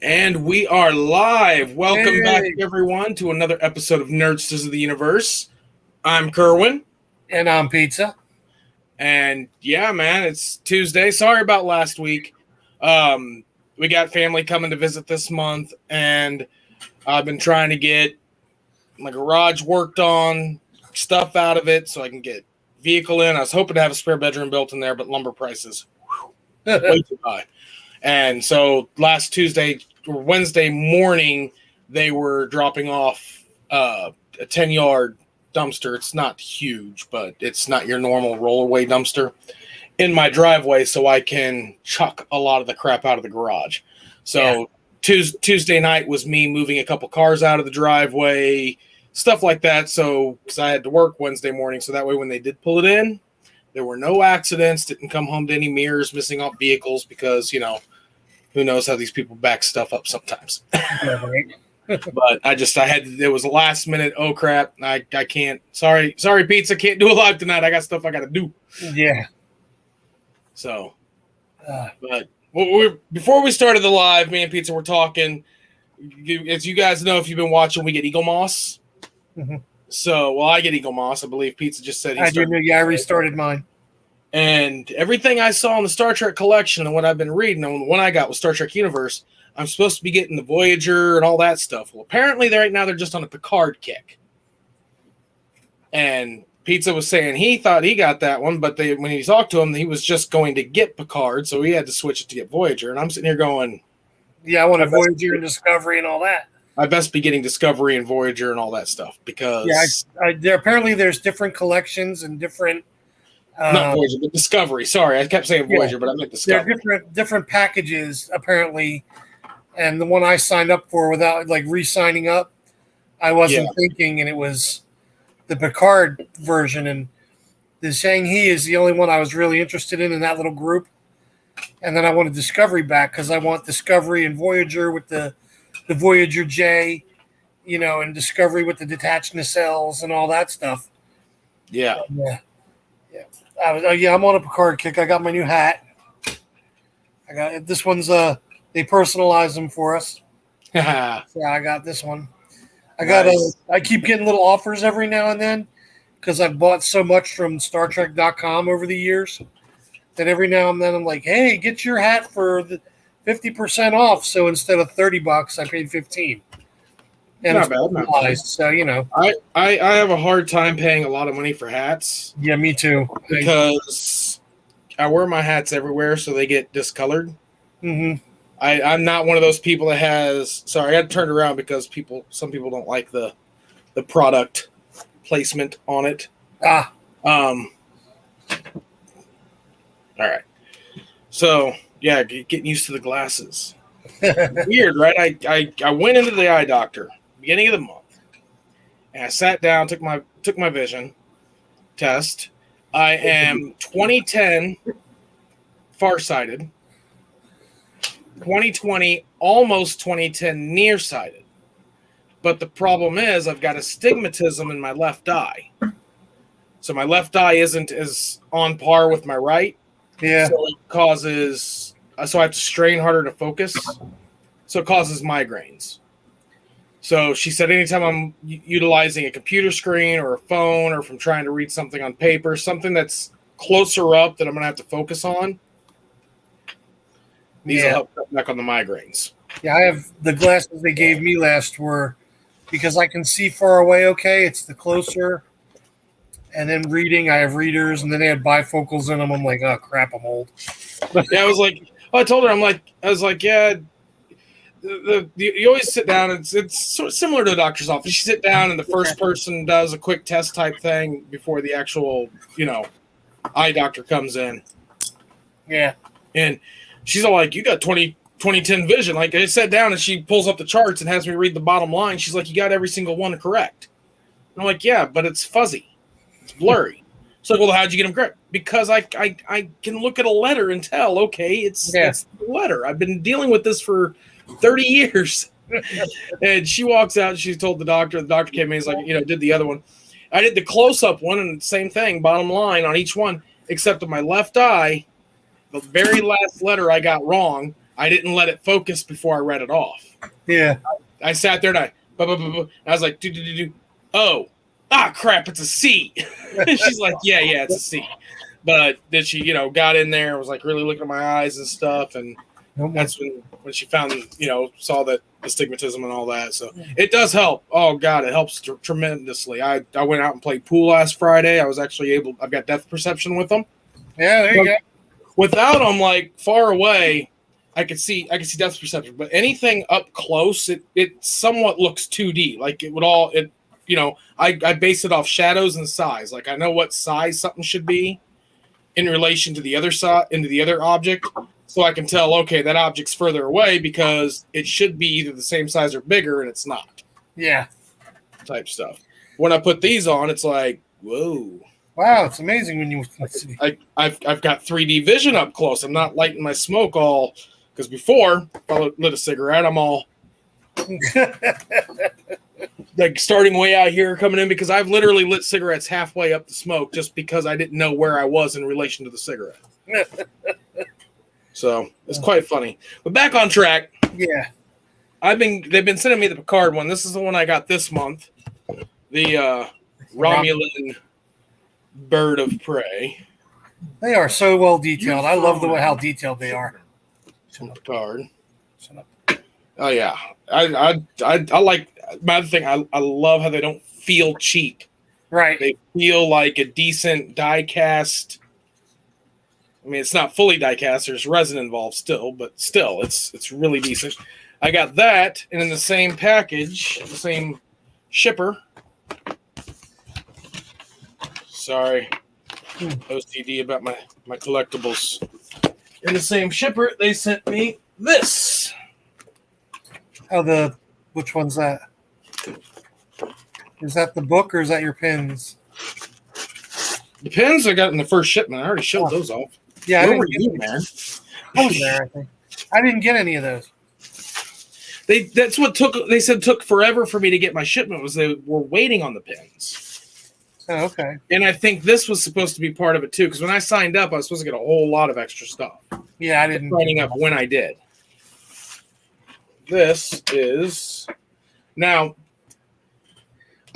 And we are live. Welcome back, Hey, everyone, to another episode of Nerdsters of the Universe. I'm Kerwin, and I'm Pizza. and yeah, man, it's Tuesday. Sorry about last week. We got family coming to visit this month, and I've been trying to get my garage worked on, stuff out of it, so I can get vehicle in. I was hoping to have a spare bedroom built in there, but lumber prices way too high. And so last Tuesday or Wednesday morning, they were dropping off a 10-yard dumpster. It's not huge, but it's not your normal rollaway dumpster in my driveway, so I can chuck a lot of the crap out of the garage. So Tuesday night was me moving a couple cars out of the driveway, stuff like that. So because I had to work Wednesday morning, so that way when they did pull it in, there were no accidents. Didn't come home to any mirrors missing off vehicles because who knows how these people back stuff up sometimes. But I had it was a last minute. Oh crap! I can't. Sorry, Pizza. Can't do a live tonight. I got stuff I got to do. Yeah. So, but before we started the live, me and Pizza were talking. As you guys know, if you've been watching, we get Eagle Moss. Mm-hmm. So, well, I get Eagle Moss. I believe Pizza just said I do. Yeah, I restarted mine. And everything I saw in the Star Trek collection and what I've been reading, and the one I got was Star Trek Universe, I'm supposed to be getting the Voyager and all that stuff. Well, apparently right now they're just on a Picard kick. And Pizza was saying he thought he got that one, but when he talked to him, he was just going to get Picard, so he had to switch it to get Voyager. And I'm sitting here going, yeah, I want a Voyager and Discovery and all that. I best be getting Discovery and Voyager and all that stuff because apparently there's different collections and different. Not Voyager, but Discovery. Sorry, I kept saying Voyager, but I meant Discovery. There are different packages apparently, and the one I signed up for without re-signing up, I wasn't thinking, and it was the Picard version, and the Shang-Hi is the only one I was really interested in that little group, and then I wanted Discovery back because I want Discovery and Voyager with the Voyager J, and Discovery with the detached nacelles and all that stuff. Yeah. I'm on a Picard kick. I got my new hat. I got this one's they personalized them for us. Yeah, I got this one. I keep getting little offers every now and then because I've bought so much from StarTrek.com over the years that every now and then I'm like, hey, get your hat for the 50% off. So instead of $30, I paid $15. And not bad. So I have a hard time paying a lot of money for hats. Yeah, me too. Because I wear my hats everywhere, so they get discolored. Mm-hmm. I'm not one of those people that has. Sorry, I had to turn around because some people don't like the product placement on it. All right. So yeah, getting used to the glasses. Weird, right? I went into the eye doctor beginning of the month, and I sat down, took my vision test. I am 2010 farsighted, 2020 almost 2010 nearsighted. But the problem is I've got astigmatism in my left eye, so my left eye isn't as on par with my right. Yeah, so it causes. So I have to strain harder to focus. So it causes migraines. So she said anytime I'm utilizing a computer screen or a phone or from trying to read something on paper, something that's closer up that I'm going to have to focus on, these will help cut back on the migraines. Yeah, I have the glasses they gave me last were because I can see far away okay. It's the closer. And then reading, I have readers, and then they had bifocals in them. I'm like, oh, crap, I'm old. Yeah, I was like, I told her, I was like, yeah, you always sit down. It's sort of similar to a doctor's office. You sit down, and the first person does a quick test type thing before the actual, eye doctor comes in. Yeah. And she's all like, you got 2010 vision. Like, I sat down, and she pulls up the charts and has me read the bottom line. She's like, you got every single one correct. And I'm like, yeah, but it's fuzzy. It's blurry. So, well, how'd you get them correct? Because I can look at a letter and tell, okay, it's the letter. I've been dealing with this for 30 years. And she walks out and she told the doctor came in, he's like, did the other one. I did the close-up one and same thing, bottom line on each one, except on my left eye, the very last letter I got wrong. I didn't let it focus before I read it off. Yeah. I sat there and I was like, oh, crap, it's a C. She's like, yeah, it's a C. But then she, got in there and was like really looking at my eyes and stuff. And that's when she found, saw that astigmatism and all that. So it does help. Oh, God, it helps tremendously. I went out and played pool last Friday. I was actually I've got depth perception with them. Yeah, there you go. Without them, like, far away, I could see depth perception, but anything up close, it somewhat looks 2D. Like I base it off shadows and size. Like I know what size something should be in relation to the other side, into the other object, so I can tell, okay, that object's further away because it should be either the same size or bigger, and it's not. Yeah. Type stuff. When I put these on, it's like, whoa. Wow, it's amazing when you. I've got 3D vision up close. I'm not lighting my smoke all. Because before, if I lit a cigarette, I'm all like starting way out here coming in, because I've literally lit cigarettes halfway up the smoke just because I didn't know where I was in relation to the cigarette. So it's quite funny. But back on track. Yeah. They've been sending me the Picard one. This is the one I got this month. The Romulan bird of prey. They are so well detailed. I love how detailed they are. Picard. Oh yeah, I like my other thing. I love how they don't feel cheap. Right. They feel like a decent die cast. I mean, it's not fully die cast. There's resin involved still, but still, it's really decent. I got that, and in the same package, the same shipper. Sorry, OCD about my collectibles. In the same shipper, they sent me this. Which one's that? Is that the book or is that your pins? The pins I got in the first shipment. I already showed those off. Yeah, where were you, man? I was there, I think. I didn't get any of those. That's what they said took forever for me to get my shipment, was they were waiting on the pins. Oh, okay. And I think this was supposed to be part of it too, because when I signed up, I was supposed to get a whole lot of extra stuff. Yeah, I didn't. Signing up when I did. This is now.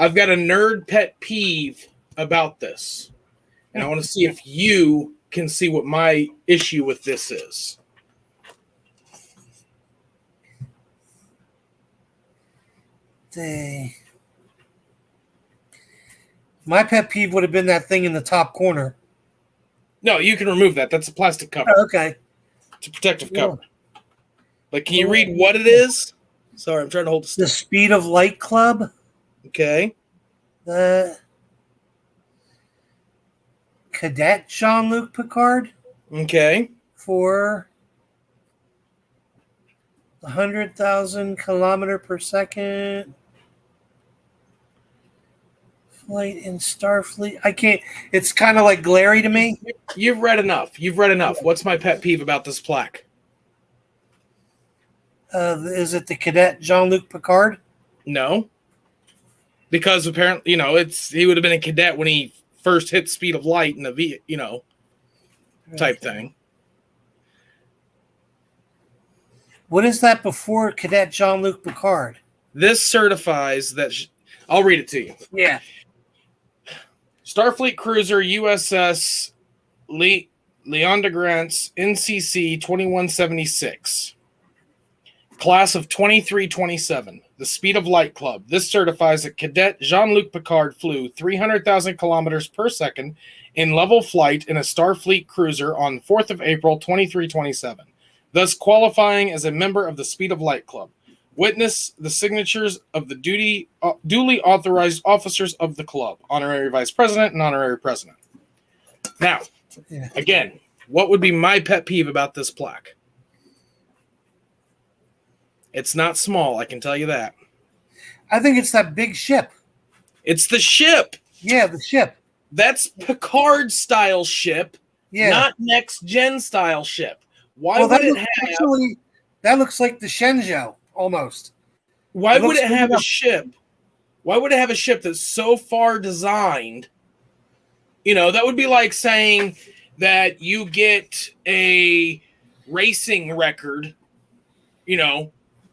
I've got a nerd pet peeve about this, and I want to see if you can see what my issue with this is. My pet peeve would have been that thing in the top corner. No, you can remove that. That's a plastic cover. Oh, okay. It's a protective cover. But can you read what it is? Sorry, I'm trying to hold the Speed of Light Club. Okay. The Cadet Jean-Luc Picard. Okay. For 100,000 kilometer per second. Flight in Starfleet. I can't. It's kind of like glary to me. You've read enough. What's my pet peeve about this plaque? Is it the Cadet Jean-Luc Picard? No. Because apparently, he would have been a cadet when he first hit speed of light in the type thing. What is that before Cadet Jean-Luc Picard? This certifies that. I'll read it to you. Yeah. Starfleet Cruiser USS Leondegrance NCC 2176. Class of 2327. The Speed of Light Club. This certifies that Cadet Jean-Luc Picard flew 300,000 kilometers per second in level flight in a Starfleet cruiser on 4th of April 2327, thus qualifying as a member of the Speed of Light Club. Witness the signatures of the duly authorized officers of the club, honorary vice president and honorary president. Now, again, what would be my pet peeve about this plaque? It's not small, I can tell you that. I think it's that big ship. It's the ship. Yeah, the ship. That's Picard style ship, not next gen style ship. Why would it have? Actually, that looks like the Shenzhou almost. Why would it have a ship? Why would it have a ship that's so far designed? That would be like saying that you get a racing record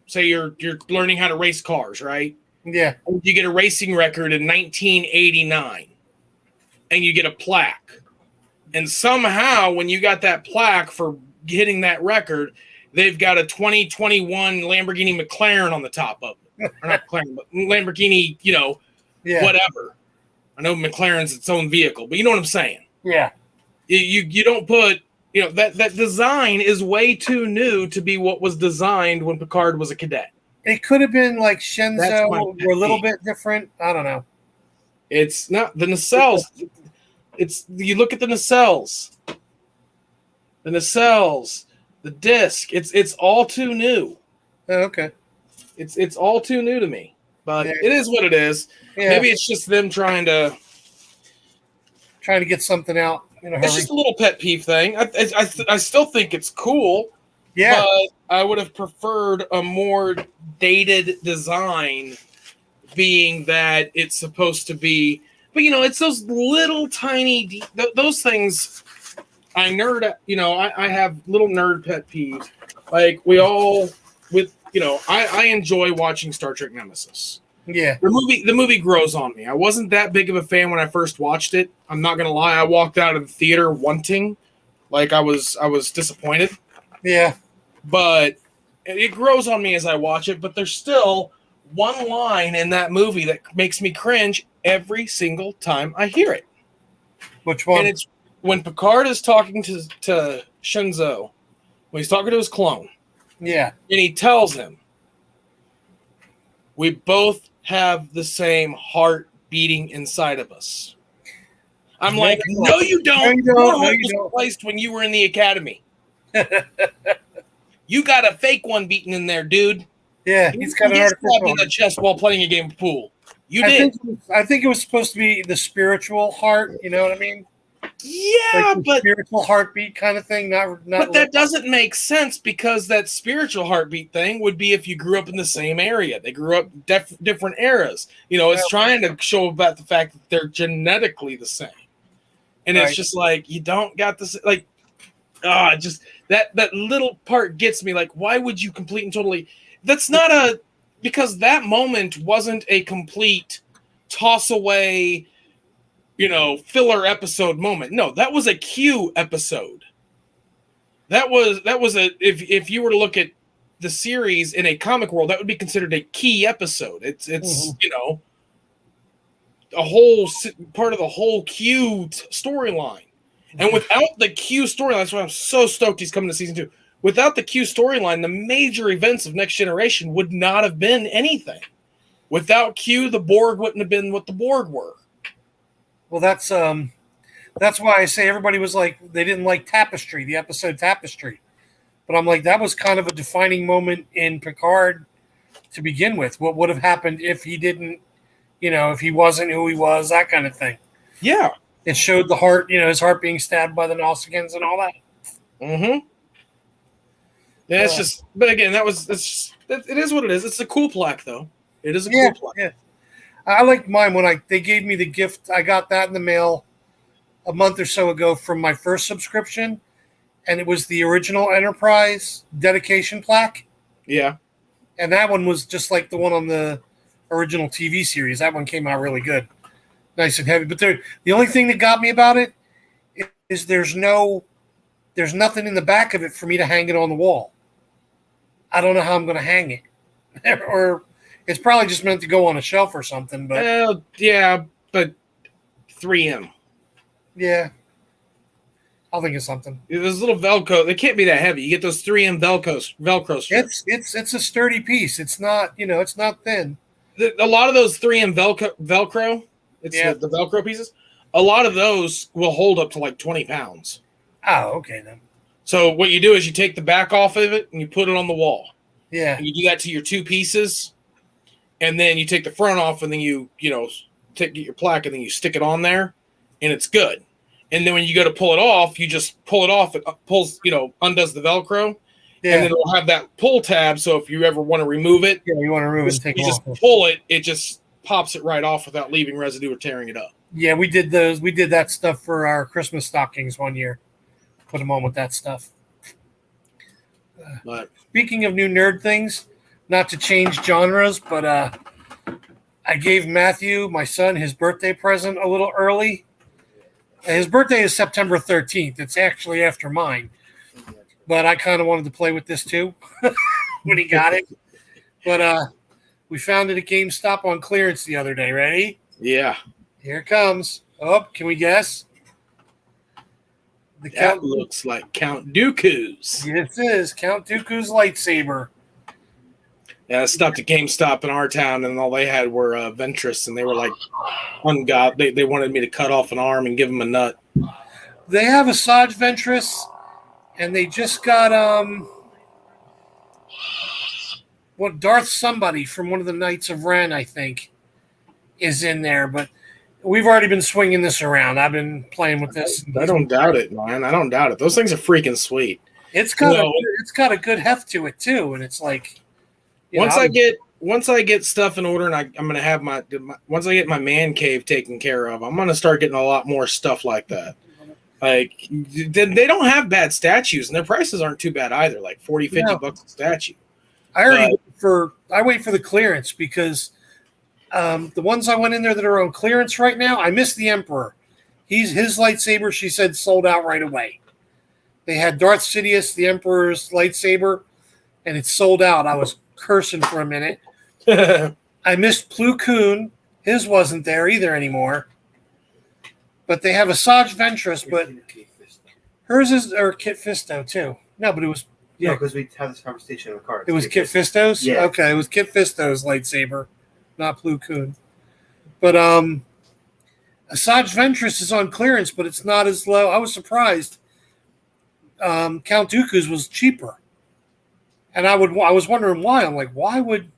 say you're learning how to race cars, right? Yeah. You get a racing record in 1989 and you get a plaque. And somehow when you got that plaque for hitting that record, they've got a 2021 Lamborghini McLaren on the top of it. Or not McLaren, but Lamborghini, whatever. I know McLaren's its own vehicle, but you know what I'm saying? Yeah. You don't put, that design is way too new to be what was designed when Picard was a cadet. It could have been like Shenzhou or a little bit different. I don't know. It's not the nacelles. You look at the nacelles, the disc. It's all too new. Oh, okay. It's all too new to me, but it is what it is. Yeah. Maybe it's just them trying to get something out in a hurry. It's just a little pet peeve thing. I still think it's cool. Yeah, but I would have preferred a more dated design, being that it's supposed to be. But it's those little tiny those things. I have little nerd pet peeves. Like we all I enjoy watching Star Trek Nemesis. Yeah. The movie grows on me. I wasn't that big of a fan when I first watched it. I'm not gonna lie. I walked out of the theater wanting, like I was disappointed. Yeah. But it grows on me as I watch it. But there's still one line in that movie that makes me cringe every single time I hear it. Which one? And it's when Picard is talking to Shenzhou, when he's talking to his clone. Yeah. And he tells him, we both have the same heart beating inside of us. I'm like, no, you don't. Your heart was replaced when you were in the academy. You got a fake one beating in there, dude. Yeah, he's got an artificial in the chest while playing a game of pool. I think it was supposed to be the spiritual heart. You know what I mean? Yeah, like but spiritual heartbeat kind of thing. But that doesn't make sense, because that spiritual heartbeat thing would be if you grew up in the same area. They grew up different eras. It's trying to show about the fact that they're genetically the same, and it's just like you don't got this just that little part gets me. Like, why would you complete and totally? That's not because that moment wasn't a complete toss away, filler episode moment. No, that was a Q episode. That was if you were to look at the series in a comic world, that would be considered a key episode. It's a whole part of the whole Q storyline. And without the Q storyline, that's why I'm so stoked he's coming to season 2. Without the Q storyline, the major events of Next Generation would not have been anything. Without Q, the Borg wouldn't have been what the Borg were. Well, that's why I say everybody was like, they didn't like Tapestry, the episode Tapestry. But I'm like, that was kind of a defining moment in Picard to begin with. What would have happened if he didn't, if he wasn't who he was, that kind of thing. Yeah. It showed the heart, his heart being stabbed by the Nausicaans and all that. Mm-hmm. Yeah, it's just, but again, it is what it is. It's a cool plaque, though. It is a cool plaque. Yeah. I liked mine when they gave me the gift. I got that in the mail a month or so ago from my first subscription, and it was the original Enterprise dedication plaque. Yeah. And that one was just like the one on the original TV series. That one came out really good. Nice and heavy. But the only thing that got me about it is there's nothing in the back of it for me to hang it on the wall. I don't know how I'm going to hang it. Or it's probably just meant to go on a shelf or something. But yeah, but 3M. Yeah. I'll think of something. Those little Velcro, they can't be that heavy. You get those 3M Velcro strips. It's a sturdy piece. It's not, it's not thin. A lot of those 3M Velcro, the Velcro pieces, a lot of those will hold up to like 20 pounds. Oh, okay then. So what you do is you take the back off of it and you put it on the wall. Yeah. And you do that to your two pieces, and then you take the front off, and then get your plaque, and then you stick it on there, and it's good. And then when you go to pull it off, you just pull it off. It pulls, undoes the Velcro. Yeah. And then it'll have that pull tab. So if you ever want to remove it, you want to remove it and take it off. You just pull it. It just pops it right off without leaving residue or tearing it up. Yeah, we did those. We did that stuff for our Christmas stockings one year. Put them on with that stuff. But Speaking of new nerd things, not to change genres, but I gave Matthew, my son, his birthday present a little early. His birthday is September 13th. It's actually after mine. But I kind of wanted to play with this too when he got it. But we found it at GameStop on clearance the other day. Ready? yeah, Here it comes. Oh, can we guess? That looks like Count Dooku's. This is Count Dooku's lightsaber. Yeah, I stopped at GameStop in our town, and all they had were Ventress, and they were like, "God!" They wanted me to cut off an arm and give him a nut. They have a Asajj Ventress, and they just got Darth somebody from one of the Knights of Ren, I think, is in there. But we've already been swinging this around. I've been playing with this. I don't doubt it, man. I don't doubt it. Those things are freaking sweet. It's got a good heft to it too, and it's like once I get stuff in order, and I'm gonna have once I get my man cave taken care of, I'm gonna start getting a lot more stuff like that. Like they don't have bad statues, and their prices aren't too bad either. Like $40-$50 a statue. I wait for the clearance because the ones I went in there that are on clearance right now, I missed the Emperor. His lightsaber, she said, sold out right away. They had Darth Sidious, the Emperor's lightsaber, and it sold out. I was cursing for a minute. I missed Plo Koon. His wasn't there either anymore. But they have a Asajj Ventress, but hers is Kit Fisto too. No, but it was because we had this conversation in the car. It was Kit Fisto's? Yeah. Okay, it was Kit Fisto's lightsaber, not Plo Koon. But Asajj Ventress is on clearance, but it's not as low. I was surprised. Count Dooku's was cheaper. And I was wondering why. I'm like, why would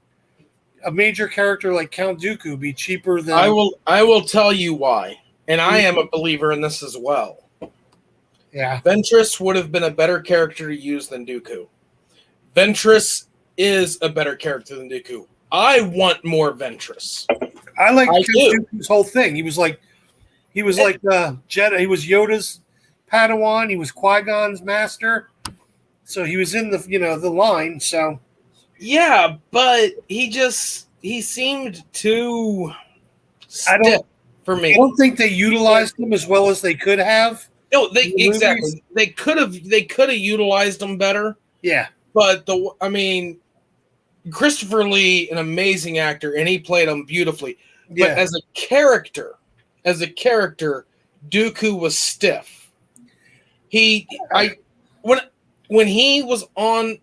a major character like Count Dooku be cheaper than I will tell you why. And I am a believer in this as well. Yeah. Ventress would have been a better character to use than Dooku. Ventress is a better character than Dooku. I want more Ventress. I like Dooku's whole thing. He was like Jedi. He was Yoda's Padawan. He was Qui-Gon's master. So he was in the line. So yeah, but he seemed too stiff for me. I don't think they utilized him as well as they could have. No, exactly. They could have utilized him better. Yeah, but Christopher Lee, an amazing actor, and he played him beautifully. Yeah. But as a character, Dooku was stiff. When he was on,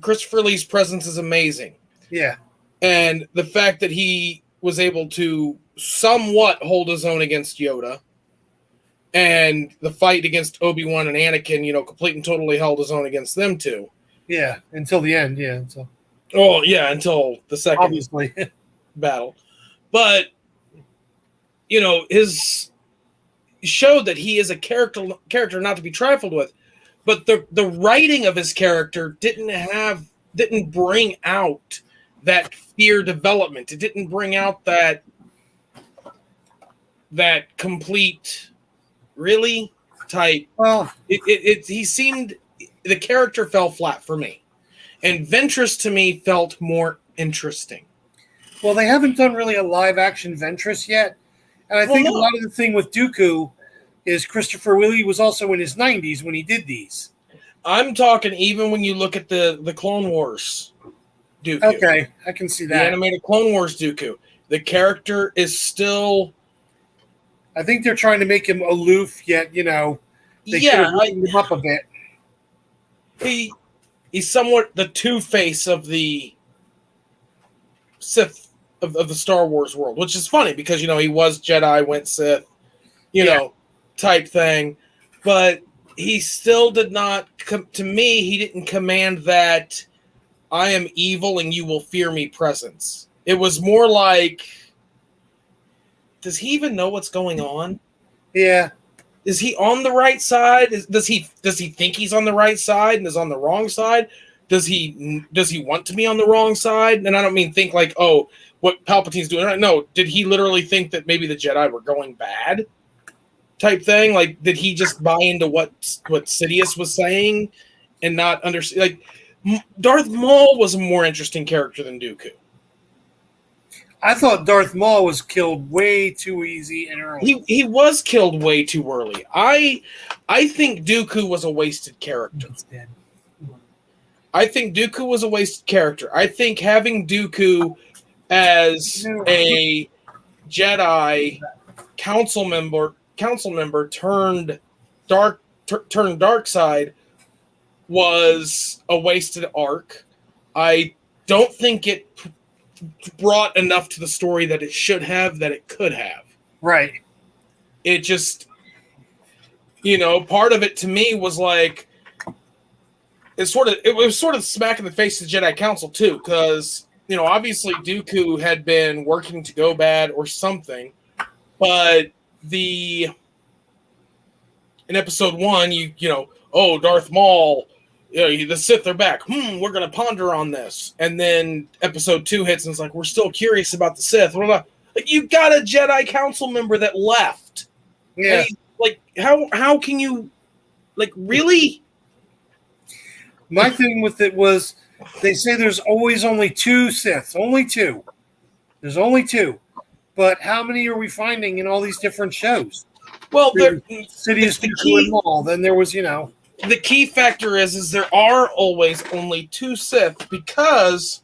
Christopher Lee's presence is amazing. Yeah, and the fact that he was able to somewhat hold his own against Yoda. And the fight against Obi-Wan and Anakin, complete and totally held his own against them too. Yeah, until the end. Yeah. Until the second obviously battle. But his showed that he is a character not to be trifled with. But the writing of his character didn't bring out that fear development. It didn't bring out that complete really type. Well, he seemed the character fell flat for me, and Ventress to me felt more interesting. Well, they haven't done really a live action Ventress yet, and I think a lot of the thing with Dooku is Christopher Lee was also in his 90s when he did these. I'm talking even when you look at the Clone Wars Dooku. Okay, I can see that. The animated Clone Wars Dooku. The character is still. I think they're trying to make him aloof, yet they could have lightened him up a bit. He's somewhat the Two-Face of the Sith of the Star Wars world, which is funny because he was Jedi, went Sith, type thing, but he still did not. To me, he didn't command that I am evil and you will fear me presence. It was more like. Does he even know what's going on? Yeah. Is he on the right side? Does he think he's on the right side and is on the wrong side? Does he want to be on the wrong side? And I don't mean think like, oh, what Palpatine's doing. No, did he literally think that maybe the Jedi were going bad? Type thing? Like, did he just buy into what Sidious was saying? and not understand. Like Darth Maul was a more interesting character than Dooku. I thought Darth Maul was killed way too easy and early. He was killed way too early. I think Dooku was a wasted character. He's dead. I think Dooku was a wasted character. I think having Dooku as a Jedi council member turned dark side was a wasted arc. I don't think it brought enough to the story that it should have, that it could have. Right. It just, part of it to me was like, it was sort of smack in the face of the Jedi Council too, because obviously Dooku had been working to go bad or something, but in episode 1, Darth Maul, the Sith are back. We're gonna ponder on this, and then episode 2 hits and it's like, we're still curious about the Sith. What about, like, you got a Jedi Council member that left? Yeah. Like, how can you, like, really? My thing with it was, they say there's always only 2 Siths. Only 2. There's only 2. But how many are we finding in all these different shows? Well, Sidious, Dooku, and Maul. Then there was, the key factor is there are always only 2 Sith, because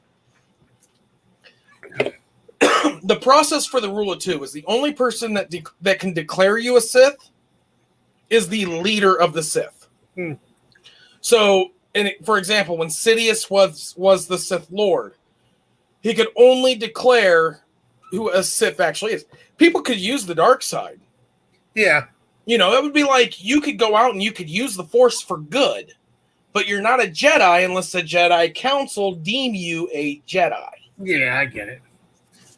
the process for the rule of 2 is the only person that can declare you a Sith is the leader of the Sith. So, for example, when Sidious was the Sith Lord, he could only declare who a Sith actually is. People could use the dark side. Yeah. It would be like you could go out and you could use the Force for good, but you're not a Jedi unless the Jedi Council deem you a Jedi. Yeah, I get it.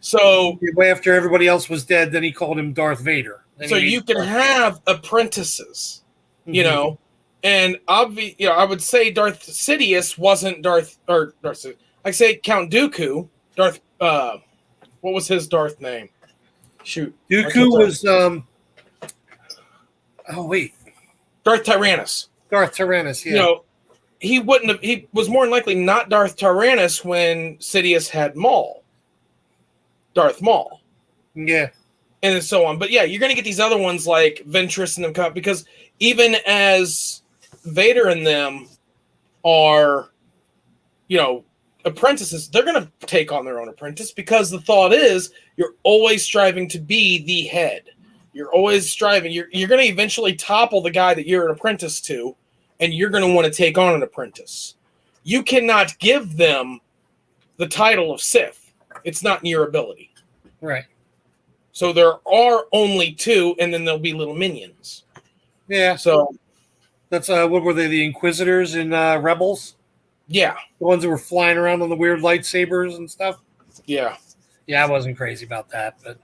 So after everybody else was dead, then he called him Darth Vader. So you can have apprentices, and I would say Darth Sidious wasn't Darth. I say Count Dooku. Darth. What was his Darth name? Shoot. Dooku was. Oh wait. Darth Tyrannus. Darth Tyrannus. Yeah. He wouldn't have. He was more than likely not Darth Tyrannus when Sidious had Maul. Darth Maul. Yeah. And so on. But yeah, you're going to get these other ones like Ventress and them come, because even as Vader and them are, apprentices, they're going to take on their own apprentice, because the thought is you're always striving to be the head. You're always striving. You're going to eventually topple the guy that you're an apprentice to, and you're going to want to take on an apprentice. You cannot give them the title of Sith. It's not in your ability. Right. So there are only 2, and then there'll be little minions. Yeah. So that's what were they? The Inquisitors in Rebels? Yeah. The ones that were flying around on the weird lightsabers and stuff? Yeah. Yeah, I wasn't crazy about that, but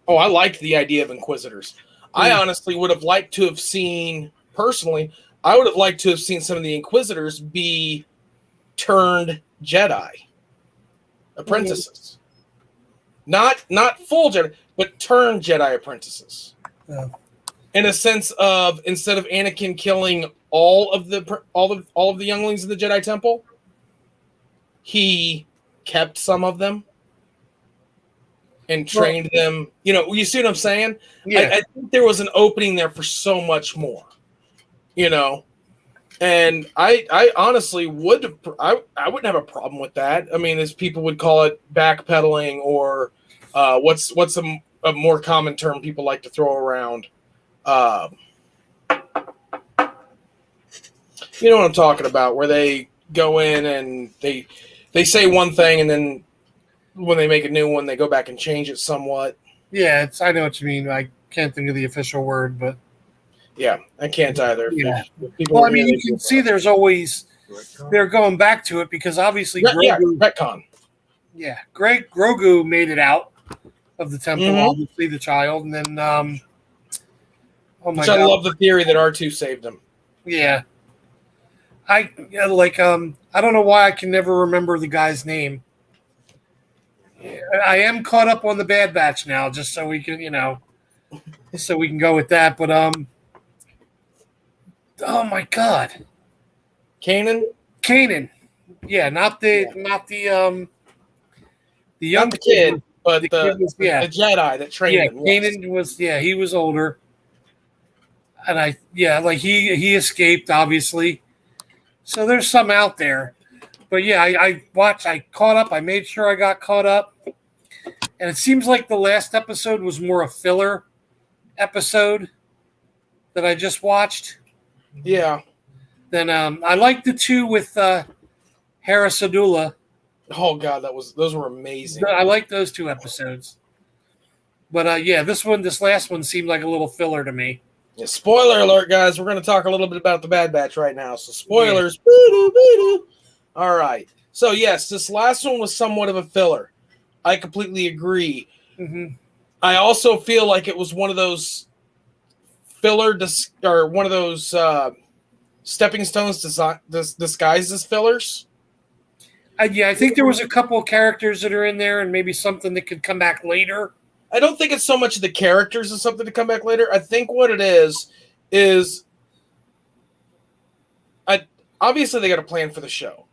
I liked the idea of Inquisitors. I honestly would have liked to have seen, personally, I would have liked to have seen some of the Inquisitors be turned Jedi apprentices. Not full Jedi, but turned Jedi apprentices. Yeah. In a sense of, instead of Anakin killing all of the younglings in the Jedi Temple, he kept some of them and trained them. You see what I'm saying? Yeah. I think there was an opening there for so much more. And I honestly would. I wouldn't have a problem with that. I mean, as people would call it, backpedaling, or what's a more common term people like to throw around. You know what I'm talking about, where they go in and they say one thing, and then when they make a new one, they go back and change it somewhat. Yeah, I know what you mean. I can't think of the official word, but yeah, I can't either. Yeah. Well, I mean, you can see there's always they're going back to it, because obviously Grogu, retcon. Yeah, Grogu made it out of the temple, obviously the child, and then oh my God, I love the theory that R2 saved him. Yeah. I don't know why I can never remember the guy's name. I am caught up on the Bad Batch now, just so we can, so we can go with that. But oh my God, Kanan? Kanan. Yeah, not the young Not the kid, but the kid was, the Jedi that trained him. Kanan was, he was older. And he escaped, obviously. So there's some out there. But yeah, I caught up. I made sure I got caught up. And it seems like the last episode was more a filler episode that I just watched. Yeah. Then I liked the two with Hera Sadula. Oh God, those were amazing. I like those two episodes. But this last one seemed like a little filler to me. Yeah, spoiler alert, guys. We're going to talk a little bit about the Bad Batch right now. So spoilers. Yeah. All right. So yes, this last one was somewhat of a filler. I completely agree. Mm-hmm. I also feel like it was one of those one of those stepping stones disguised as fillers. I think there was a couple of characters that are in there, and maybe something that could come back later. I don't think it's so much of the characters as something to come back later. I think what it is obviously they got a plan for the show.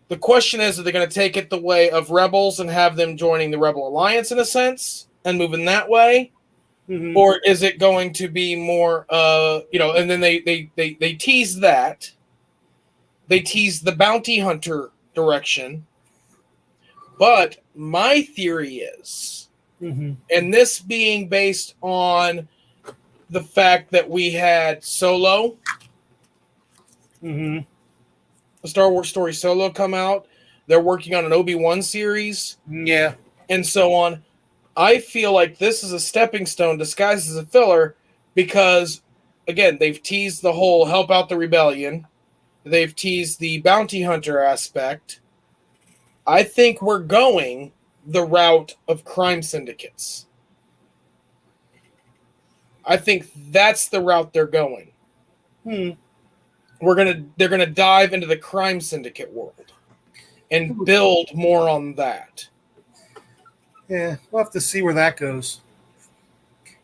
The question is, are they going to take it the way of Rebels and have them joining the Rebel Alliance in a sense and moving that way? Mm-hmm. Or is it going to be more, and then they tease that. They tease the bounty hunter direction. But my theory is, and this being based on the fact that we had Solo, the Star Wars story Solo come out, they're working on an Obi-Wan series, and so on. I feel like this is a stepping stone disguised as a filler because, again, they've teased the whole help out the rebellion. They've teased the bounty hunter aspect. I think we're going the route of crime syndicates. I think that's the route they're going. They're gonna dive into the crime syndicate world and build more on that. Yeah, we'll have to see where that goes.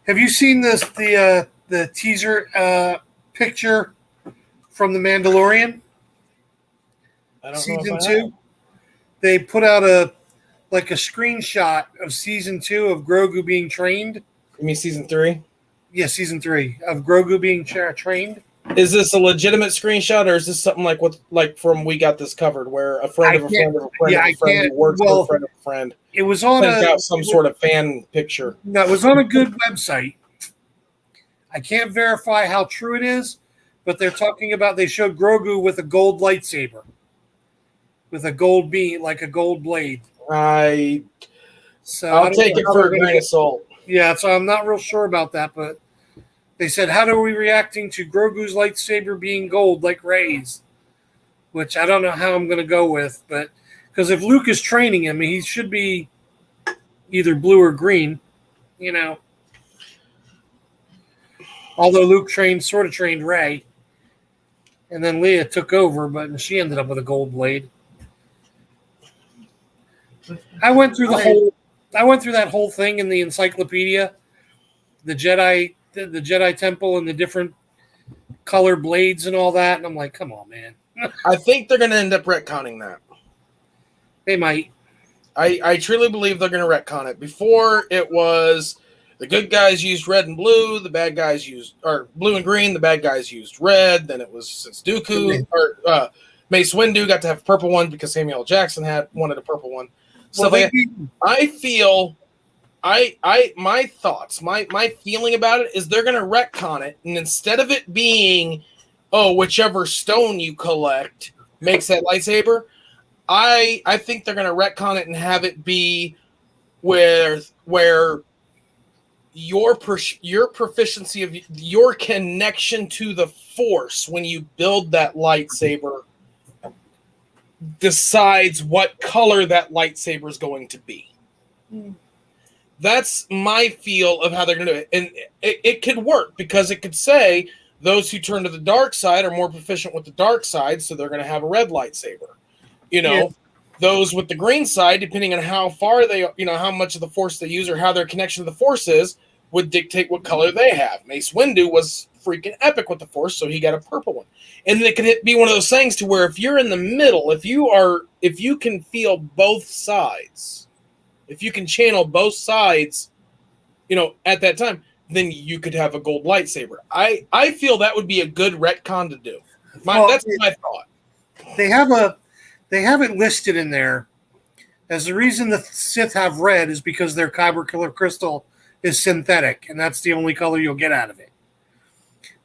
Have you seen the teaser picture from The Mandalorian? I don't season know 2. They put out a screenshot of season 2 of Grogu being trained. You mean season 3? Yeah, season 3 of Grogu being trained. Is this a legitimate screenshot, or is this something like from We Got This Covered, where a friend of a friend of a friend of a friend who works for a friend of a friend? It was on some sort of fan picture. No, it was on a good website. I can't verify how true it is, but they're talking about they showed Grogu with a gold lightsaber, with a gold beam, like a gold blade. I'll take it for a grain of salt. Yeah, so I'm not real sure about that, but they said, how are we reacting to Grogu's lightsaber being gold like Rey's? Which I don't know how I'm going to go with, but because if Luke is training him, he should be either blue or green, Although Luke sort of trained Rey, and then Leia took over, but she ended up with a gold blade. I went through that whole thing in the encyclopedia, the Jedi Temple and the different color blades and all that, and I'm like, come on, man. I think they're going to end up retconning that. They might. I truly believe they're going to retcon it. Before, it was the good guys used red and blue, the bad guys used blue and green, the bad guys used red. Then it was since Dooku or Mace Windu got to have a purple one because Samuel L. Jackson wanted a purple one. So I feel. My thoughts, my feeling about it is they're going to retcon it, and instead of it being, whichever stone you collect makes that lightsaber, I think they're going to retcon it and have it be where your proficiency of your connection to the Force when you build that lightsaber decides what color that lightsaber is going to be. That's my feel of how they're going to do it. And it could work because it could say those who turn to the dark side are more proficient with the dark side, so they're going to have a red lightsaber. Those with the green side, depending on how far how much of the Force they use or how their connection to the Force is, would dictate what color they have. Mace Windu was freaking epic with the Force, so he got a purple one. And it could be one of those things to where if you're in the middle, if you can feel both sides, if you can channel both sides, at that time, then you could have a gold lightsaber. I feel that would be a good retcon to do. That's my thought. They have it listed in there as the reason the Sith have red is because their Kyber Killer crystal is synthetic, and that's the only color you'll get out of it.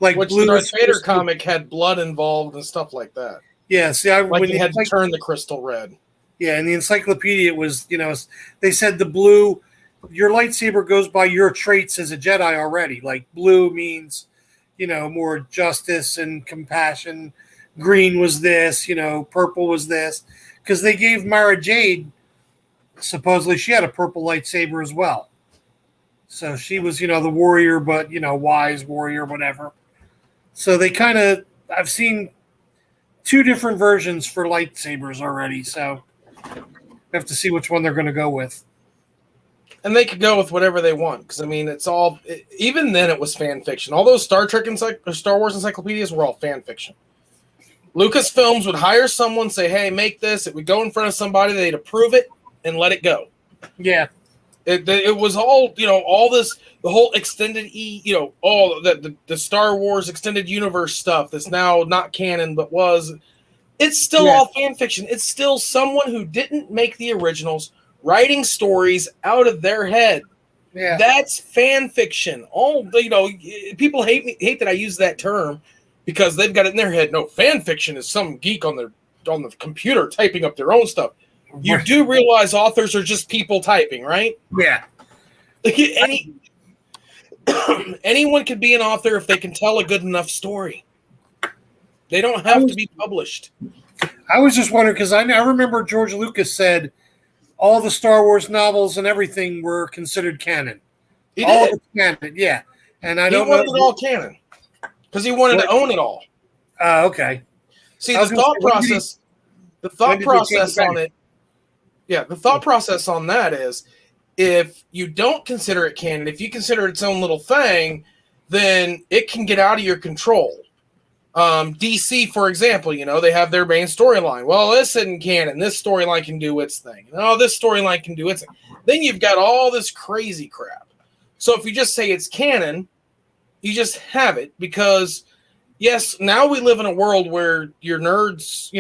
Like Which blue, the Darth Vader comic had blood involved and stuff like that. Yeah, see, when he had to turn the crystal red. Yeah, in the encyclopedia, it was, they said the blue, your lightsaber goes by your traits as a Jedi already. Like blue means, more justice and compassion. Green was this, purple was this. Because they gave Mara Jade, supposedly she had a purple lightsaber as well. So she was, the warrior, but, wise warrior, whatever. So they kind of, I've seen 2 different versions for lightsabers already. So we have to see which one they're going to go with. And they could go with whatever they want. Because, it's all, even then it was fan fiction. All those Star Trek and Star Wars encyclopedias were all fan fiction. Lucasfilms would hire someone, say, hey, make this. It would go in front of somebody. They'd approve it and let it go. Yeah. It was all, all this, the whole extended all the Star Wars extended universe stuff that's now not canon, but was. It's still all fan fiction. It's still someone who didn't make the originals writing stories out of their head. Yeah. That's fan fiction. All, people hate that I use that term because they've got it in their head. No, fan fiction is some geek on the computer typing up their own stuff. You do realize authors are just people typing, right? Yeah. Anyone can be an author if they can tell a good enough story. They don't have to be published. I was just wondering because I remember George Lucas said all the Star Wars novels and everything were considered canon. All of it's canon, yeah. And I don't know. He wanted it all canon because he wanted to own it all. Okay. See, the thought process on it. Yeah, the thought process on that is if you don't consider it canon, if you consider it its own little thing, then it can get out of your control. DC, for example, they have their main storyline. Well, this isn't canon. This storyline can do its thing. Oh, this storyline can do its thing. Then you've got all this crazy crap. So if you just say it's canon, you just have it because, yes, now we live in a world where your nerds,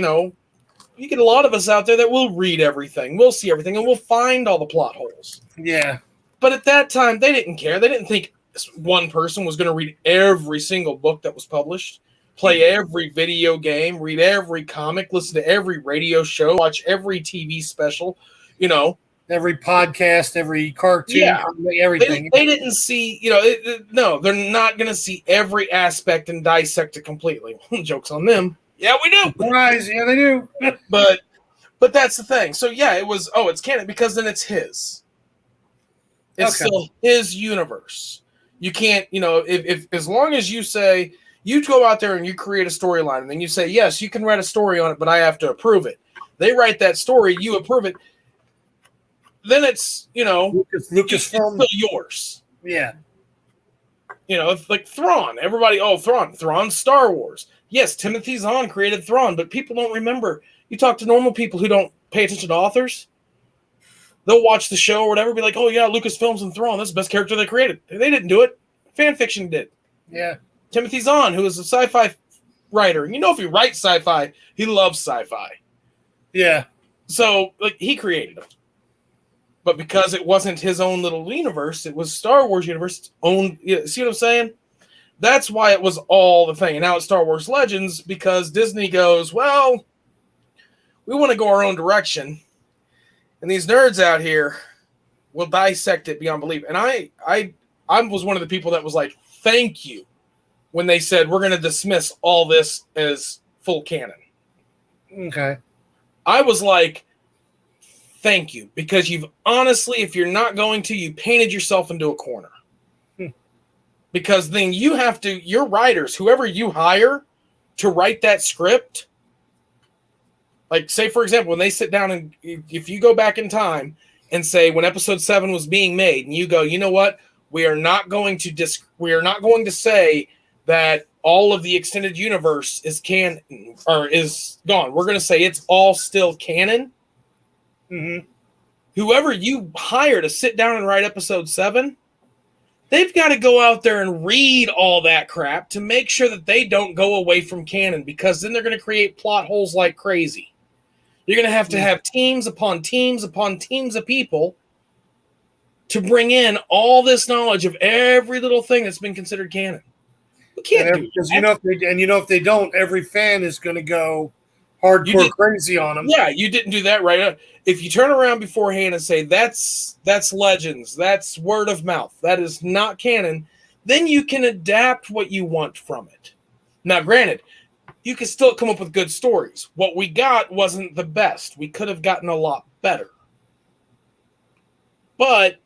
you get a lot of us out there that will read everything. We'll see everything, and we'll find all the plot holes. Yeah. But at that time, they didn't care. They didn't think one person was going to read every single book that was published, play every video game, read every comic, listen to every radio show, watch every TV special, Every podcast, every cartoon, everything. They didn't see, no, they're not going to see every aspect and dissect it completely. Joke's on them. Yeah, we do. Surprise, yeah, they do. But that's the thing. So yeah, it was. It's canon because then it's his. It's still his universe. You can't, if as long as you say you go out there and you create a storyline, and then you say yes, you can write a story on it, but I have to approve it. They write that story, you approve it. Then it's Lucasfilm, it's still yours. Yeah. It's like Thrawn. Everybody, Thrawn's Star Wars. Yes, Timothy Zahn created Thrawn, but people don't remember. You talk to normal people who don't pay attention to authors, they'll watch the show or whatever, be like, oh yeah, Lucasfilms and Thrawn, that's the best character they created. They didn't do it. Fan fiction did. Yeah. Timothy Zahn, who is a sci-fi writer. If he writes sci-fi, he loves sci-fi. Yeah. So, he created it. But because it wasn't his own little universe, it was Star Wars universe, its own. See what I'm saying? That's why it was all the thing. And now it's Star Wars Legends because Disney goes, well, we want to go our own direction. And these nerds out here will dissect it beyond belief. And I was one of the people that was like, thank you, when they said we're going to dismiss all this as full canon. Okay. I was like, thank you, because you've honestly, if you're not going to, you painted yourself into a corner. Because then you have to, your writers, whoever you hire to write that script, like say, for example, when they sit down and if you go back in time and say when episode 7 was being made and you go, you know what We are not going to say that all of the extended universe is canon or is gone. We're going to say it's all still canon. Mm-hmm. Whoever you hire to sit down and write episode 7, they've got to go out there and read all that crap to make sure that they don't go away from canon, because then they're going to create plot holes like crazy. You're going to have teams upon teams upon teams of people to bring in all this knowledge of every little thing that's been considered canon. We can't do that. If they don't, every fan is going to go hardcore crazy on them. Yeah, you didn't do that right. If you turn around beforehand and say that's legends, that's word of mouth, that is not canon, then you can adapt what you want from it. Now, granted, you can still come up with good stories. What we got wasn't the best. We could have gotten a lot better. But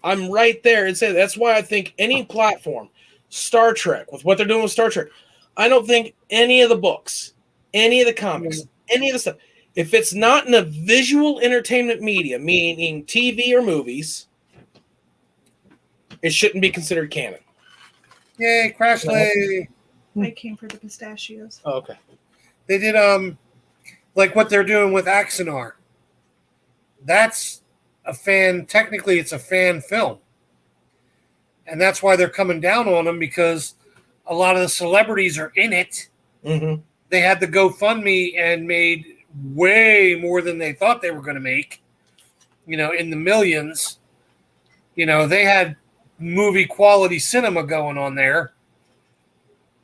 I'm right there and say that's why I think any platform, Star Trek, with what they're doing with Star Trek, I don't think any of the books, any of the comics, any of the stuff, if it's not in a visual entertainment media, meaning TV or movies, it shouldn't be considered canon. Yay, Crashley. I came for the pistachios. Oh, okay. They did like what they're doing with Axanar. That's technically it's a fan film. And that's why they're coming down on them, because a lot of the celebrities are in it. Mm-hmm. They had the GoFundMe and made way more than they thought they were going to make, in the millions. They had movie quality cinema going on there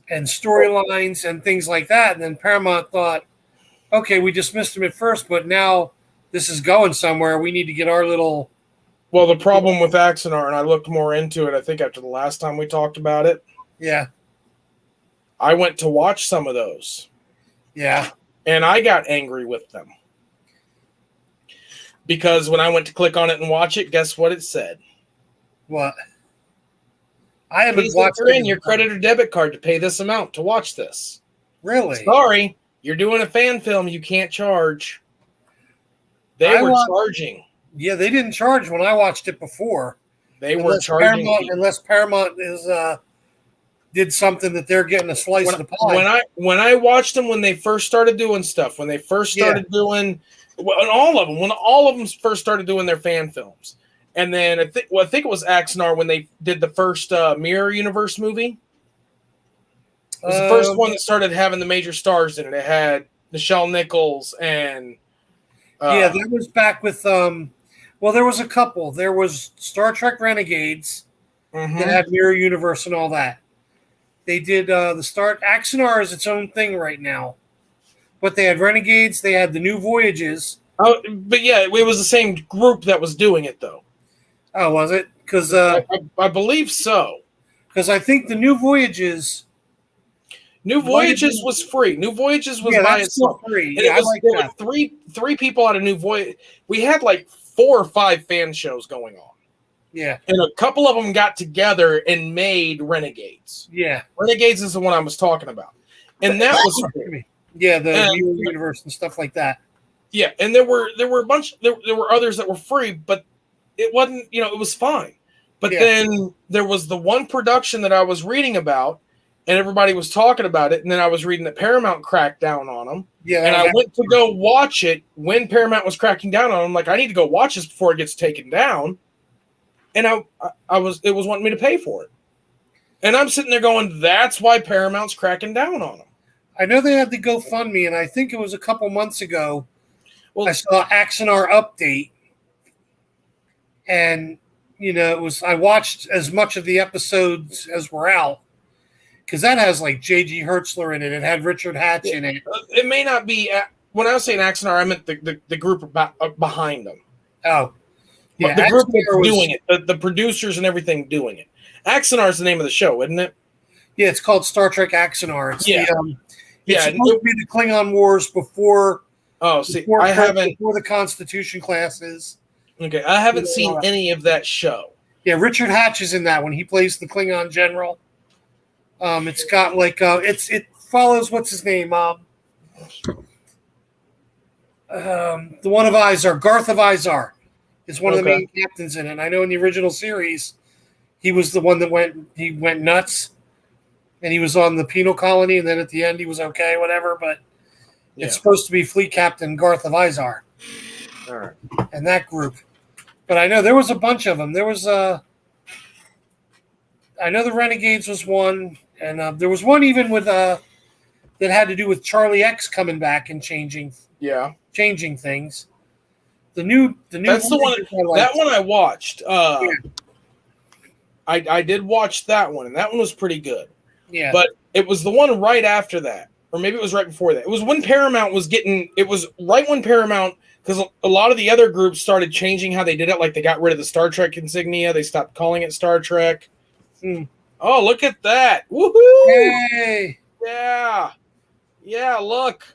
and storylines and things like that. And then Paramount thought, okay, we dismissed them at first, but now this is going somewhere. We need to get our little... Well, the problem with Axanar, and I looked more into it, I think after the last time we talked about it. Yeah. I went to watch some of those. Yeah. And I got angry with them. Because when I went to click on it and watch it, guess what it said? What? I haven't Please watched enter in your credit or debit card to pay this amount to watch this. Really? Sorry, you're doing a fan film. You can't charge. They were charging. Yeah, they didn't charge when I watched it before. They were charging. Unless Paramount did something that they're getting a slice of the pie. When I watched them when they first started doing stuff, when they first started doing, when all of them first started doing their fan films, and then I think it was Axanar when they did the first Mirror Universe movie. It was the first one that started having the major stars in it. It had Nichelle Nichols and that was back with there was a couple. There was Star Trek Renegades that had Mirror Universe and all that. They did Axanar is its own thing right now. But they had Renegades, they had the New Voyages. Oh, but yeah, it was the same group that was doing it, though. Oh, was it? Because I believe so. Because I think the New Voyages was free. New Voyages was by itself. Free. And there were three people out of New Voyage. We had like 4 or 5 fan shows going on. Yeah. And a couple of them got together and made Renegades. Yeah. Renegades is the one I was talking about. And that was free. Yeah, the universe and stuff like that. Yeah, and there were a bunch there were others that were free, but it wasn't, it was fine. But then there was the one production that I was reading about, and everybody was talking about it, and then I was reading that Paramount cracked down on them. Yeah. And I went to go watch it when Paramount was cracking down on them. Like, I need to go watch this before it gets taken down. And it was wanting me to pay for it. And I'm sitting there going, that's why Paramount's cracking down on them. I know they had the GoFundMe, and I think it was a couple months ago. Well, I saw Axanar update, and I watched as much of the episodes as were out, because that has like J.G. Hertzler in it. It had Richard Hatch in it. It may not be. When I was saying Axanar, I meant the group behind them. Oh, yeah, the group that's doing it, the producers and everything doing it. Axanar is the name of the show, isn't it? Yeah, it's called Star Trek Axanar. It's it's supposed to be the Klingon Wars before. Oh, see, before the Constitution classes. Okay, I haven't seen any of that show. Yeah, Richard Hatch is in that one. He plays the Klingon general. It's got like it follows what's his name? The one of Izar, Garth of Izar, is one of the main captains in it. And I know in the original series, he was the one that went nuts, and he was on the penal colony, and then at the end he was okay, whatever. But Yeah. it's supposed to be Fleet Captain Garth of Izar All right. and that group. But I know there was a bunch of them. There was I know the Renegades was one, and there was one even with that had to do with Charlie X coming back and changing things. The new That's the one. That one I watched. I did watch that one, and that one was pretty good. Yeah. But it was the one right after that, or maybe it was right before that. It was when Paramount was getting. It was right when Paramount, because a lot of the other groups started changing how they did it. Like they got rid of the Star Trek insignia. They stopped calling it Star Trek. Oh, look at that! Woohoo! Hey! Yeah. Look,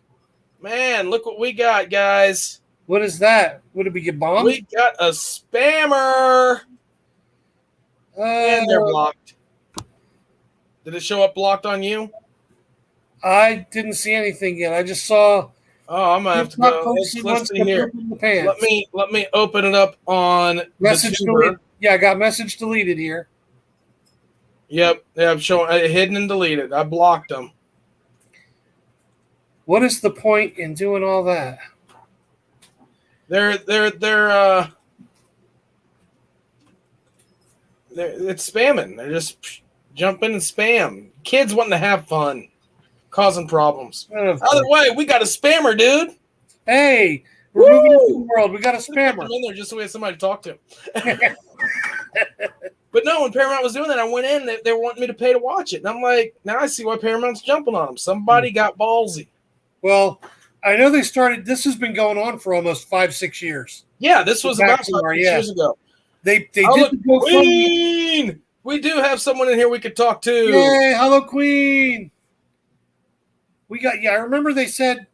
man, look what we got, guys. What is that? Would it be get bombed? We got a spammer. And they're blocked. Did it show up blocked on you? I didn't see anything yet. I just saw. Oh, I'm gonna have to go. Let's see here. Let me open it up on message deleted. Yeah, I got message deleted here. Yep, I'm showing hidden and deleted. I blocked them. What is the point in doing all that? They're it's spamming. They're just jumping and spam. Kids wanting to have fun, causing problems. Either way, we got a spammer, dude. Hey, we're moving into the world. We got a spammer. I'm in there just so we have somebody to talk to. But no, when Paramount was doing that, I went in. They were wanting me to pay to watch it, and I'm like, now I see why Paramount's jumping on them. Somebody got ballsy. Well, I know they started. This has been going on for almost 5-6 years. Yeah, this was about 5 years ago. They did the Queen. We do have someone in here we could talk to. Yay, hello, Queen. I remember they said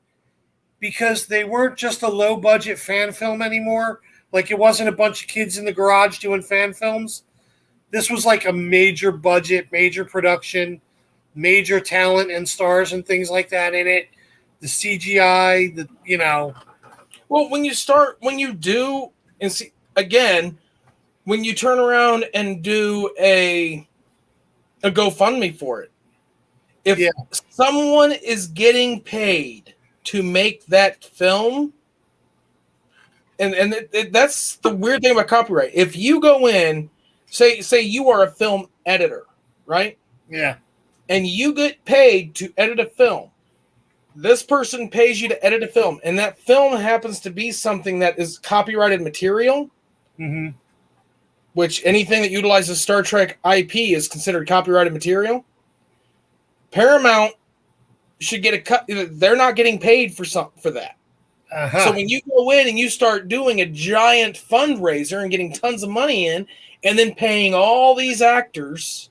because they weren't just a low budget fan film anymore. Like it wasn't a bunch of kids in the garage doing fan films. This was like a major budget, major production, major talent and stars and things like that in it. The CGI, Well, when you do, and see, again, when you turn around and do a GoFundMe for it, if someone is getting paid to make that film, and that's the weird thing about copyright. If you go in, say you are a film editor, right? Yeah. And you get paid to edit a film. This person pays you to edit a film, and that film happens to be something that is copyrighted material, which anything that utilizes Star Trek IP is considered copyrighted material. Paramount should get a cut. They're not getting paid for that. So when you go in and you start doing a giant fundraiser and getting tons of money in, and then paying all these actors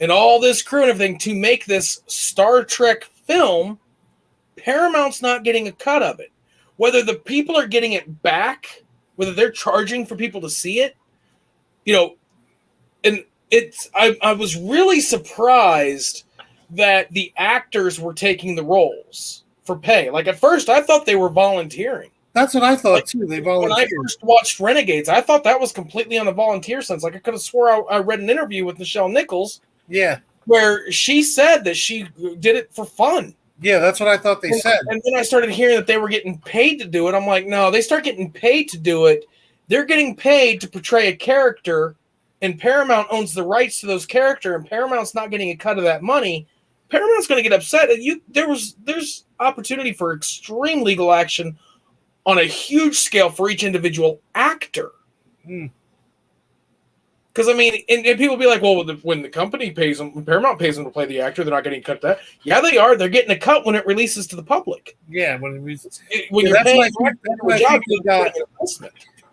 and all this crew and everything to make this Star Trek film, Paramount's not getting a cut of it. Whether the people are getting it back, whether they're charging for people to see it, and I was really surprised that the actors were taking the roles for pay. Like at first I thought they were volunteering. That's what I thought too. They volunteered. When I first watched Renegades, I thought that was completely on the volunteer sense. Like I could have swore I read an interview with Nichelle Nichols. Yeah. Where she said that she did it for fun. Yeah, that's what I thought they said. And then I started hearing that they were getting paid to do it. I'm like, no, they start getting paid to do it. They're getting paid to portray a character, and Paramount owns the rights to those characters, and Paramount's not getting a cut of that money. Paramount's going to get upset. And there's opportunity for extreme legal action on a huge scale for each individual actor. Because, I mean, and people be like, well, when the company pays them, when Paramount pays them to play the actor, they're not getting cut that. Yeah, they are. They're getting a cut when it releases to the public. Yeah, when you're paying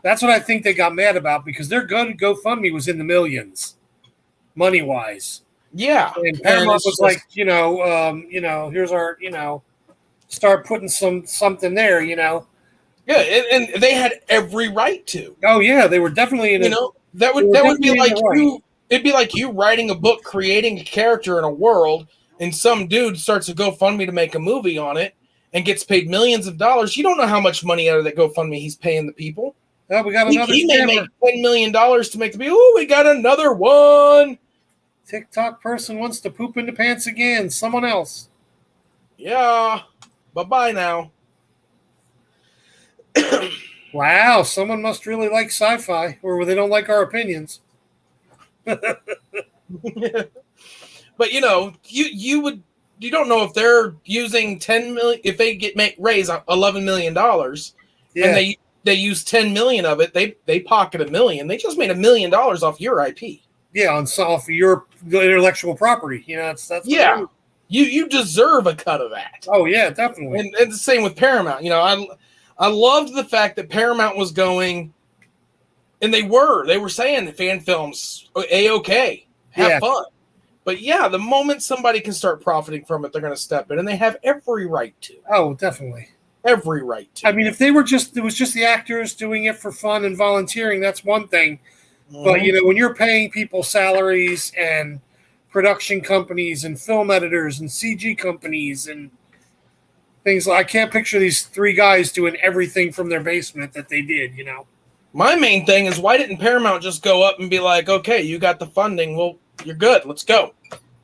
that's what I think they got mad about, because their GoFundMe was in the millions, money-wise. Yeah. And Paramount was like, here's our, start putting something there, Yeah, and they had every right to. Oh, yeah, they were definitely in That would be like it'd be like you writing a book, creating a character in a world, and some dude starts a GoFundMe to make a movie on it and gets paid millions of dollars. You don't know how much money out of that GoFundMe he's paying the people. Oh, we got another He may scammer. make $10 million to make the movie. Oh, we got another one. TikTok person wants to poop in the pants again. Someone else. Yeah. Bye-bye now. Wow, someone must really like sci-fi, or they don't like our opinions. But you don't know if they're using 10 million, if they raise $11 million Yeah. and they use 10 million of it, they pocket $1 million. They just made $1 million off your IP. Yeah, on off your intellectual property. That's Yeah. You deserve a cut of that. Oh yeah, definitely. And the same with Paramount. I loved the fact that Paramount was going, and they were saying the fan films A-okay, have fun. But yeah, the moment somebody can start profiting from it, they're going to step in, and they have every right to. Oh, definitely. Every right to. I mean, if it was just the actors doing it for fun and volunteering, that's one thing. Mm-hmm. But when you're paying people salaries and production companies and film editors and CG companies and things, I can't picture these three guys doing everything from their basement that they did. My main thing is, why didn't Paramount just go up and be like, okay, you got the funding, well, you're good, let's go.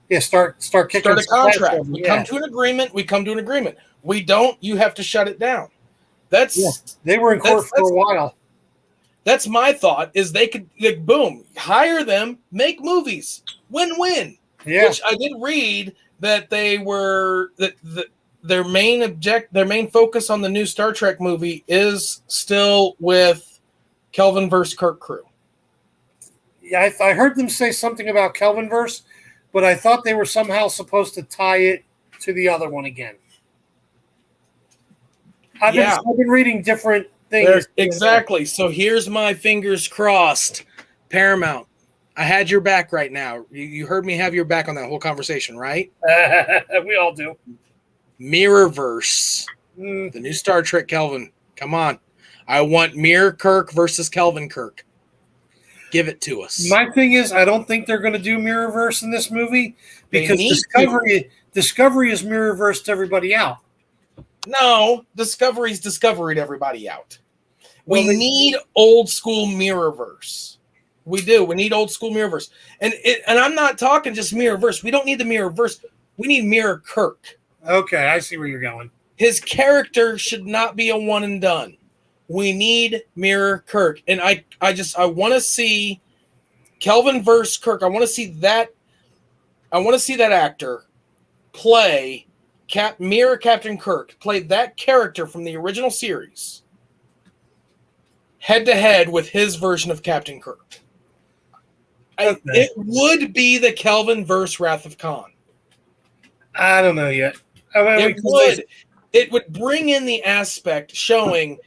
Yeah, start kicking. Start a contract. We come to an agreement. We don't, you have to shut it down. They were in court for a while. That's my thought, is they could, boom, hire them, make movies, win-win. Yeah. Which I did read that their main focus on the new Star Trek movie is still with Kelvin versus Kirk crew. Yeah, I heard them say something about Kelvinverse, but I thought they were somehow supposed to tie it to the other one again. I've been reading different things. Exactly. So here's my fingers crossed. Paramount, I had your back right now. You heard me have your back on that whole conversation, right? We all do. Mirrorverse. The new Star Trek Kelvin. Come on. I want Mirror Kirk versus Kelvin Kirk. Give it to us. My thing is, I don't think they're going to do Mirrorverse in this movie because Discovery is Mirrorverse to everybody out. No, Discovery's discoveried everybody out. We need old school Mirrorverse. We do. We need old school Mirrorverse. And I'm not talking just Mirrorverse. We don't need the Mirrorverse. We need Mirror Kirk. Okay, I see where you're going. His character should not be a one and done. We need Mirror Kirk. And I want to see Kelvin versus Kirk. I want to see that actor play Mirror Captain Kirk, play that character from the original series head to head with his version of Captain Kirk. Okay. It would be the Kelvin versus Wrath of Khan. I don't know yet. It would bring in the aspect showing,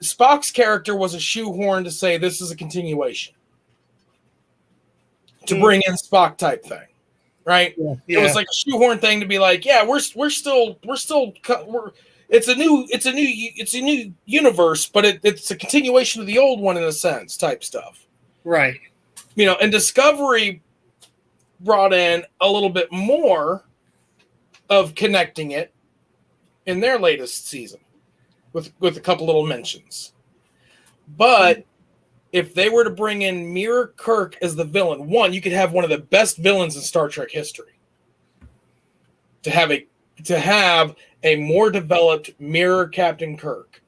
Spock's character was a shoehorn to say this is a continuation. To bring in Spock type thing. Right? Yeah. It was like a shoehorn thing to be like, yeah, it's a new universe, but it's a continuation of the old one in a sense type stuff. Right. And Discovery brought in a little bit more of connecting it in their latest season with a couple little mentions. But if they were to bring in Mirror Kirk as the villain, one, you could have one of the best villains in Star Trek history. To have a more developed Mirror Captain Kirk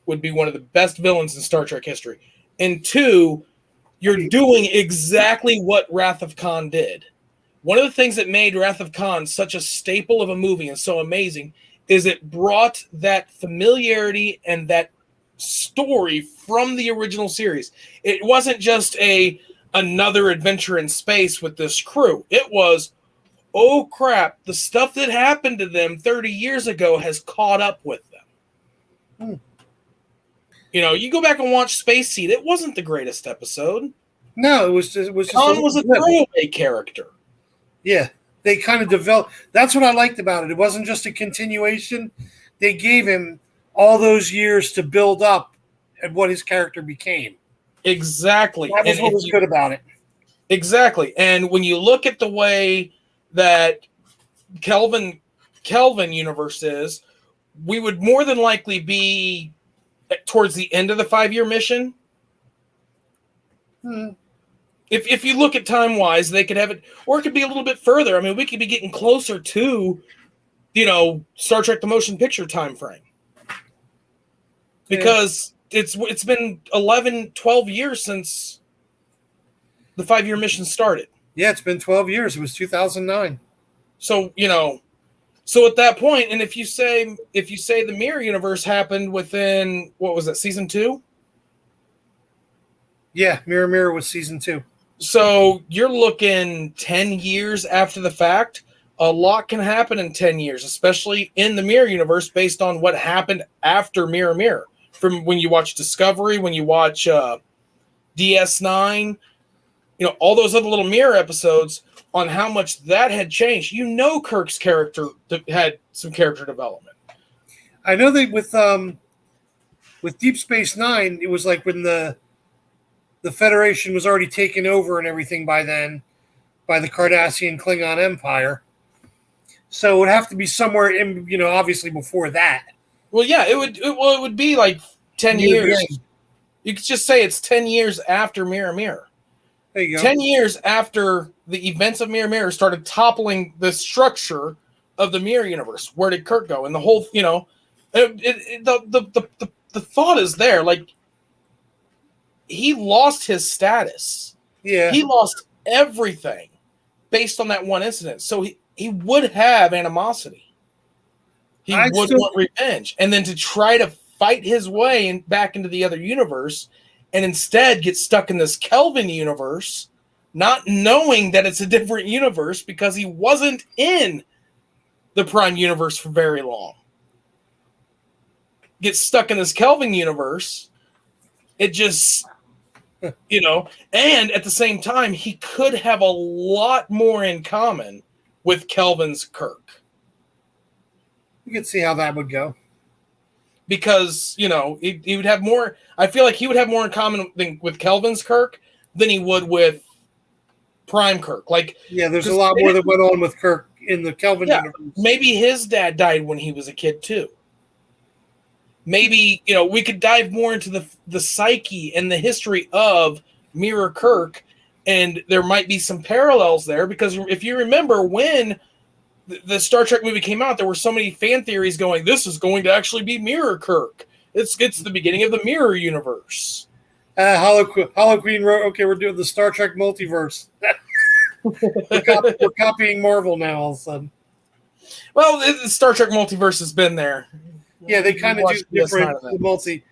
would be one of the best villains in Star Trek history. And two, you're doing exactly what Wrath of Khan did. One of the things that made Wrath of Khan such a staple of a movie and so amazing is it brought that familiarity and that story from the original series. It wasn't just another adventure in space with this crew. It was, oh crap, the stuff that happened to them 30 years ago has caught up with them. You go back and watch Space Seed, it wasn't the greatest episode. No, it was just Khan was a throwaway character. Yeah, they kind of developed. That's what I liked about it. It wasn't just a continuation. They gave him all those years to build up and what his character became. Exactly. That was what was good about it. Exactly. And when you look at the way that Kelvin universe is, we would more than likely be towards the end of the 5-year mission. If you look at time-wise, they could have it, or it could be a little bit further. I mean, we could be getting closer to, Star Trek the Motion Picture time frame. Because it's been 11, 12 years since the 5-year mission started. Yeah, it's been 12 years. It was 2009. So, so at that point, and if you say the mirror universe happened within, what was it, season 2? Yeah, Mirror Mirror was season 2. So you're looking 10 years after the fact. A lot can happen in 10 years, especially in the mirror universe, based on what happened after Mirror Mirror. From when you watch Discovery, when you watch DS9, all those other little mirror episodes on how much that had changed. Kirk's character had some character development. I know that with Deep Space Nine, it was like when the Federation was already taken over and everything by then, by the Cardassian Klingon Empire. So it would have to be somewhere in, obviously before that. Well, yeah, it would be like 10 years. You could just say it's 10 years after Mirror Mirror. There you go. 10 years after the events of Mirror Mirror started toppling the structure of the mirror universe. Where did Kirk go? And the whole, the thought is there. Like, he lost his status. Yeah. He lost everything based on that one incident. So he would have animosity. He would want revenge. And then to try to fight his way back into the other universe and instead get stuck in this Kelvin universe, not knowing that it's a different universe because he wasn't in the Prime universe for very long. Get stuck in this Kelvin universe. It just, and at the same time, he could have a lot more in common with Kelvin's Kirk. You could see how that would go. Because, he would have more, I feel like he would have more in common with Kelvin's Kirk than he would with Prime Kirk. Like, yeah, there's a lot more that went on with Kirk in the Kelvin universe. Maybe his dad died when he was a kid too. Maybe, we could dive more into the psyche and the history of Mirror Kirk, and there might be some parallels there, because if you remember when the Star Trek movie came out, there were so many fan theories going, this is going to actually be Mirror Kirk. It's the beginning of the Mirror universe. Hollow Queen wrote, okay, we're doing the Star Trek multiverse. we're copying Marvel now all of a sudden. Well, the Star Trek multiverse has been there. Yeah, they kind of do different, the multiverse.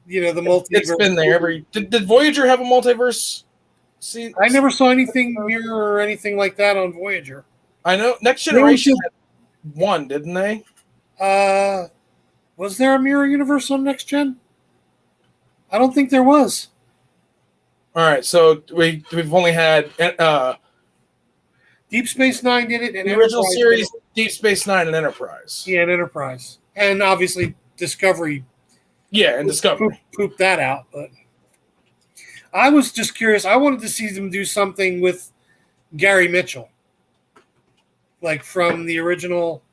It's been there. Did Voyager have a multiverse? See, I never saw anything Mirror or anything like that on Voyager. I know Next Generation had one, didn't they? Was there a mirror universe on Next Gen? I don't think there was. All right, so we've only had Deep Space Nine did it, and the original series, Deep Space Nine, and Enterprise. Yeah, and Enterprise, and obviously Discovery. Yeah, and Discovery pooped that out. But I was just curious. I wanted to see them do something with Gary Mitchell. Like from the original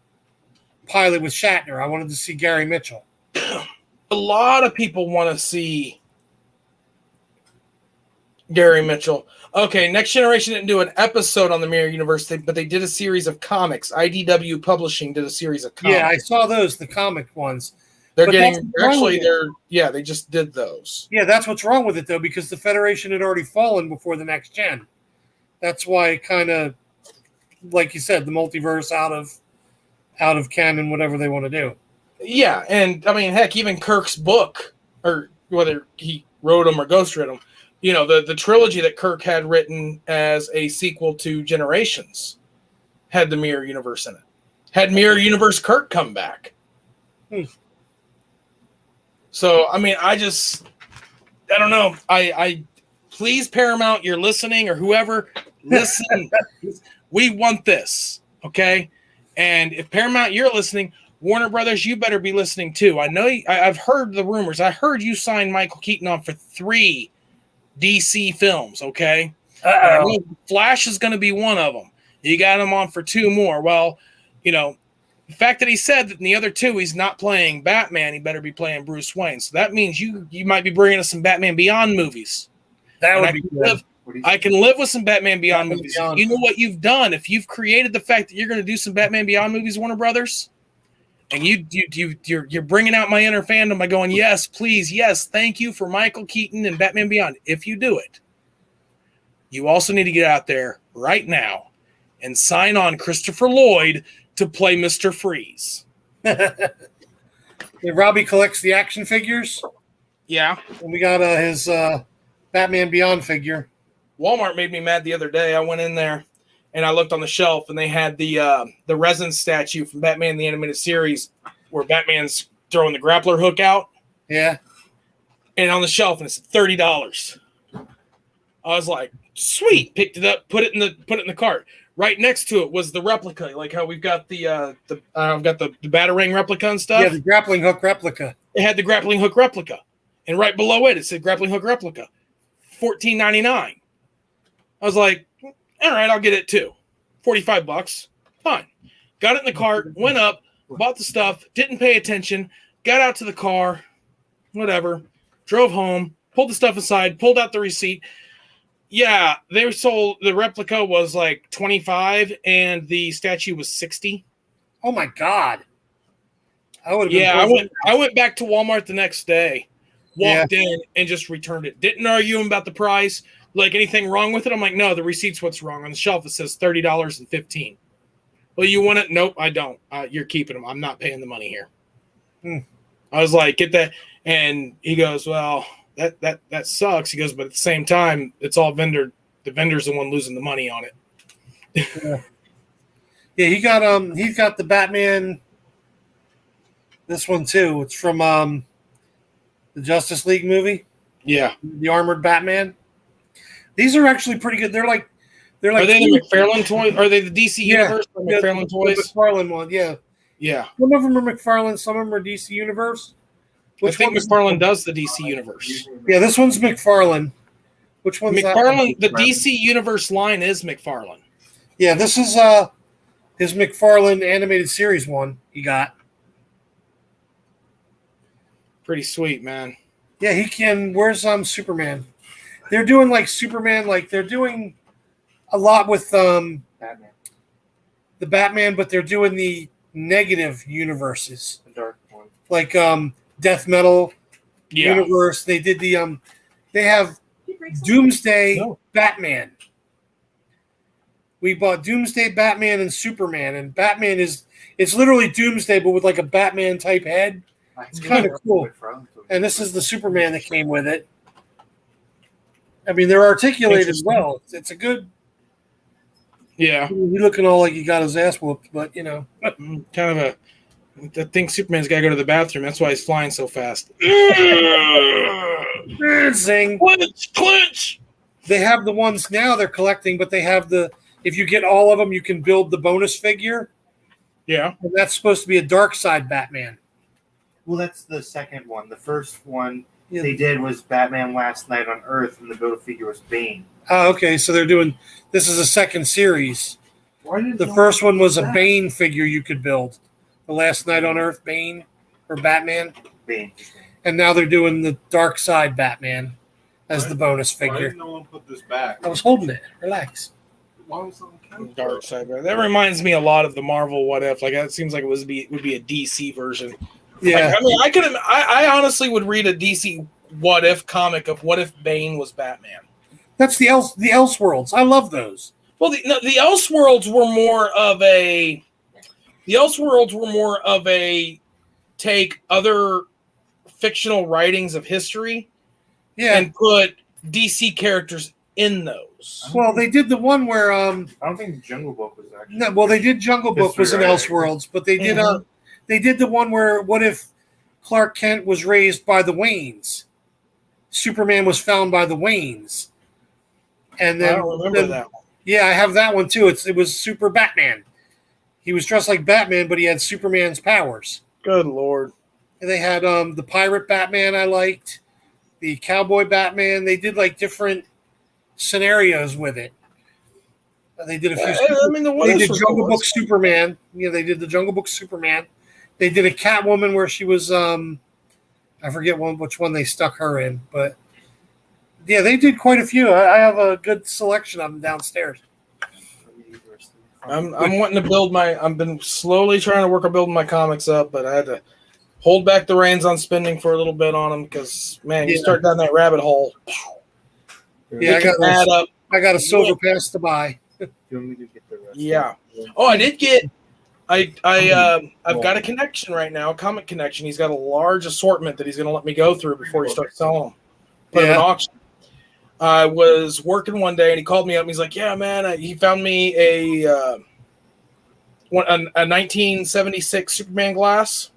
pilot with Shatner. I wanted to see Gary Mitchell. A lot of people want to see Gary Mitchell. Okay, Next Generation didn't do an episode on the Mirror Universe, but they did a series of comics. IDW Publishing did a series of comics. Yeah, I saw those, the comic ones. They just did those. Yeah, that's what's wrong with it, though, because the Federation had already fallen before the Next Gen. That's why it kind of, like you said, the multiverse out of canon, whatever they want to do. Yeah, and I mean, heck, even Kirk's book, or whether he wrote them or ghostwrote them, the trilogy that Kirk had written as a sequel to Generations had the Mirror Universe in it. Had Mirror Universe Kirk come back. So, I mean, I don't know. I please, Paramount, you're listening, or whoever, listen. We want this, okay? And if Paramount, you're listening, Warner Brothers, you better be listening too. I know I've heard the rumors. I heard you signed Michael Keaton on for 3 DC films, okay? Flash is going to be one of them. You got him on for 2 more. Well, The fact that he said that in the other two he's not playing Batman, he better be playing Bruce Wayne. So that means you might be bringing us some Batman Beyond movies. That And would be good. I can live with some Batman Beyond Batman movies. Beyond. You know what you've done? If you've created the fact that you're going to do some Batman Beyond movies, Warner Brothers, and you're bringing out my inner fandom by going, yes, please, yes, thank you for Michael Keaton and Batman Beyond. If you do it, you also need to get out there right now and sign on Christopher Lloyd to play Mr. Freeze. Yeah, Robbie collects the action figures, Yeah. and we got his Batman Beyond figure. Walmart made me mad the other day. I went in there and I looked on the shelf, and they had the resin statue from Batman the Animated Series where Batman's throwing the grappler hook out. Yeah. And on the shelf, and it's $30. I was like, sweet. Picked it up, put it in the cart. Right next to it was the replica, like how we've got I've got the Batarang replica and stuff. Yeah, the grappling hook replica. It had the grappling hook replica, and right below it said grappling hook replica, $14.99. I was like, all right, I'll get it too. $45, fine. Got it in the cart, went up, bought the stuff, didn't pay attention, got out to the car, whatever, drove home, pulled the stuff aside, pulled out the receipt. Yeah, they sold the replica was like 25 and the statue was 60. Oh my God. I went back to Walmart the next day, walked in and just returned it. Didn't argue about the price, like anything wrong with it. I'm like, no, the receipt's what's wrong. On the shelf it says $30.15. Well, you want it? Nope, I don't. You're keeping them. I'm not paying the money here. I was like, get that. And he goes, well, that sucks. He goes, but at the same time, it's all vendor. The vendor's the one losing the money on it. Yeah, he's got the Batman. This one too. It's from the Justice League movie. Yeah, the armored Batman. These are actually pretty good. They're like. Are they the McFarlane toys? Are they the DC Universe? Or McFarlane toys? The McFarlane one, yeah. Yeah. Some of them are McFarlane. Some of them are DC Universe. I think McFarlane does the DC Universe. Yeah, this one's McFarlane. Which one's McFarlane? The DC Universe line is McFarlane. Yeah, this is his McFarlane animated series one he got. Pretty sweet, man. Yeah, he can. Where's Superman? They're doing like Superman, like they're doing a lot with the Batman, but they're doing the negative universes. The dark one. Like Death Metal universe. They did the they have Doomsday Batman. We bought Doomsday Batman and Superman, and Batman it's literally Doomsday but with like a Batman type head. It's kind of cool. And this is the Superman that came with it. I mean, they're articulated well. It's a good. Yeah. You're looking all like he got his ass whooped, but you know. Kind of I think Superman's got to go to the bathroom. That's why he's flying so fast. Zing. Clinch. They have the ones now they're collecting, but they have if you get all of them, you can build the bonus figure. Yeah. And that's supposed to be a dark side Batman. Well, that's the second one. The first one they did was Batman Last Night on Earth, and the build-a-figure was Bane. Oh, okay. So they're doing this is a second series. The first one was a Bane figure you could build. The Last Night on Earth Bane or Batman. Bane. And now they're doing the Dark Side Batman as the bonus Why figure. did no one put this back? I was holding it. Relax. Why was someone count? Dark side. That reminds me a lot of the Marvel What If. Like that seems like it would be a DC version. Yeah. Like, I mean, I honestly would read a DC What If comic of what if Bane was Batman. That's the Elseworlds. I love those. Well, the Elseworlds were more of a. The Elseworlds were more of a take other fictional writings of history, and put DC characters in those. Well, they did the one where I don't think Jungle Book was actually. no, well they did Jungle Book was in Elseworlds, but they did they did the one where what if Clark Kent was raised by the Waynes? Superman was found by the Waynes. And then I don't remember that one. Yeah, I have that one too. It was Super Batman. He was dressed like Batman, but he had Superman's powers. Good Lord. And they had the pirate Batman I liked, the cowboy Batman. They did like different scenarios with it. They did a few. I mean, the They did Wars Jungle were Book cool. Superman. Yeah, they did the Jungle Book Superman. They did a Catwoman where she was I forget which one they stuck her in, but yeah, they did quite a few. I have a good selection of them downstairs. I'm wanting to build I've been slowly trying to work on building my comics up, but I had to hold back the reins on spending for a little bit on them because, man, you start down that rabbit hole. Yeah, I got a silver pass to buy. Yeah. Oh, I did get. I've got a connection right now, a comic connection. He's got a large assortment that he's going to let me go through before he starts selling them. Put them in auction. I was working one day and he called me up and he's like, "Yeah, man," he found me a 1976 Superman glass.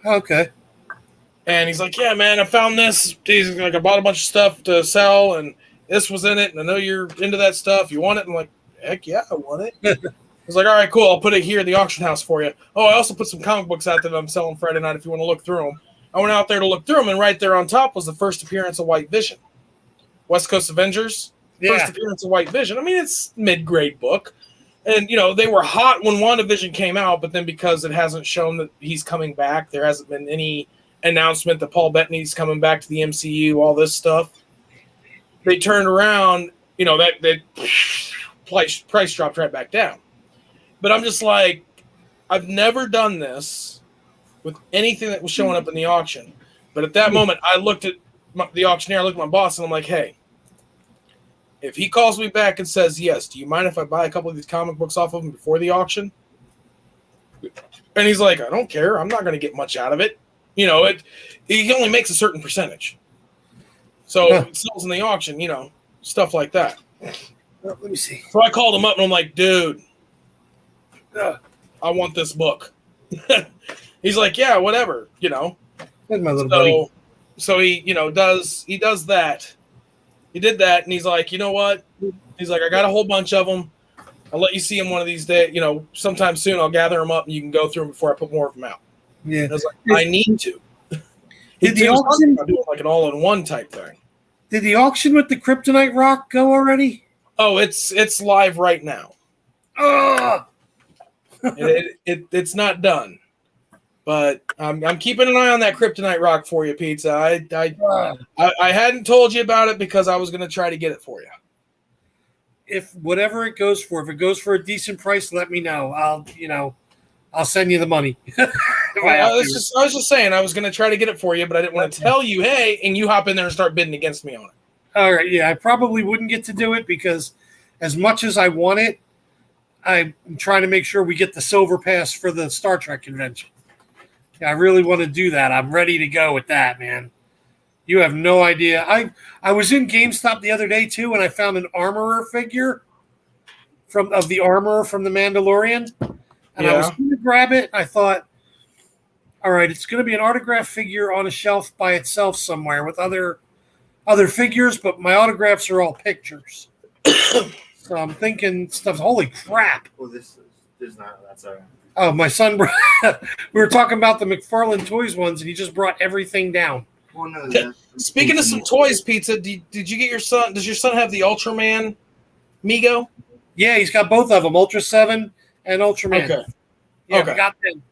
Okay. And he's like, "Yeah, man, I found this. He's like, I bought a bunch of stuff to sell, and this was in it. And I know you're into that stuff. You want it?" I'm like, "Heck yeah, I want it." He's like, "All right, cool. I'll put it here in the auction house for you." Oh, I also put some comic books out there that I'm selling Friday night if you want to look through them. I went out there to look through them, and right there on top was the first appearance of White Vision. West Coast Avengers, first appearance of White Vision. I mean, it's mid-grade book. And, they were hot when WandaVision came out, but then because it hasn't shown that he's coming back, there hasn't been any announcement that Paul Bettany's coming back to the MCU, all this stuff. They turned around, that price dropped right back down. But I'm just like, I've never done this with anything that was showing up in the auction. But at that moment, I looked at the auctioneer, I looked at my boss, and I'm like, "Hey, if he calls me back and says, yes, do you mind if I buy a couple of these comic books off of him before the auction?" And he's like, "I don't care. I'm not going to get much out of it." He only makes a certain percentage. So it sells in the auction, stuff like that. Well, let me see. So I called him up and I'm like, "Dude, I want this book." He's like, "Yeah, whatever, That's my little buddy. So he, does that. He did that, and he's like, "You know what?" He's like, "I got a whole bunch of them. I'll let you see them one of these days. Sometime soon I'll gather them up, and you can go through them before I put more of them out." Yeah. And I was like, "I need to." Did the auction do like an all-in-one type thing? Did the auction with the Kryptonite Rock go already? Oh, it's live right now. Oh, It's not done, but I'm keeping an eye on that Kryptonite Rock for you, Pizza. I hadn't told you about it because I was going to try to get it for you. If whatever it goes for, if it goes for a decent price, let me know. I'll send you the money. I was just saying I was going to try to get it for you, but I didn't want to tell you, hey, and you hop in there and start bidding against me on it. All right, yeah, I probably wouldn't get to do it because as much as I want it, I'm trying to make sure we get the silver pass for the Star Trek convention. Yeah, I really want to do that. I'm ready to go with that, man. You have no idea. I was in GameStop the other day too, and I found an armorer figure of the armorer from the Mandalorian, and I was going to grab it. I thought, all right, it's going to be an autograph figure on a shelf by itself somewhere with other figures, but my autographs are all pictures. So I'm thinking stuff. Holy crap! Well, this is not. That's a. Oh, my son. We were talking about the McFarlane Toys ones, and he just brought everything down. Well, no, speaking of some toys, Pizza, did you get your son? Does your son have the Ultraman Mego? Yeah, he's got both of them, Ultra 7 and Ultraman. Okay. Yeah, okay. Got them.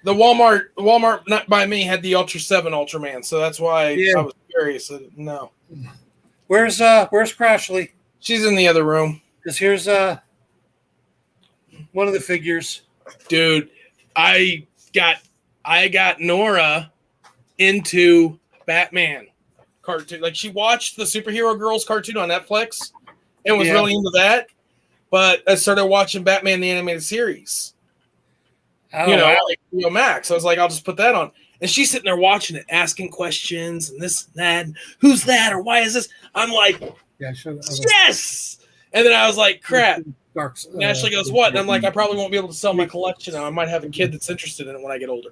The Walmart not by me had the Ultra 7 Ultraman, so that's why I was curious. No. Where's Crashly? She's in the other room. Because here's one of the figures. Dude, I got Nora into Batman cartoon. Like, she watched the Superhero Girls cartoon on Netflix and was really into that. But I started watching Batman the Animated Series. Oh, like Max. I was like, I'll just put that on. And she's sitting there watching it, asking questions and this and that. And who's that? Or why is this? I'm like, yes! And then I was like, crap. And Ashley goes, what? And I'm like, I probably won't be able to sell my collection now. I might have a kid that's interested in it when I get older.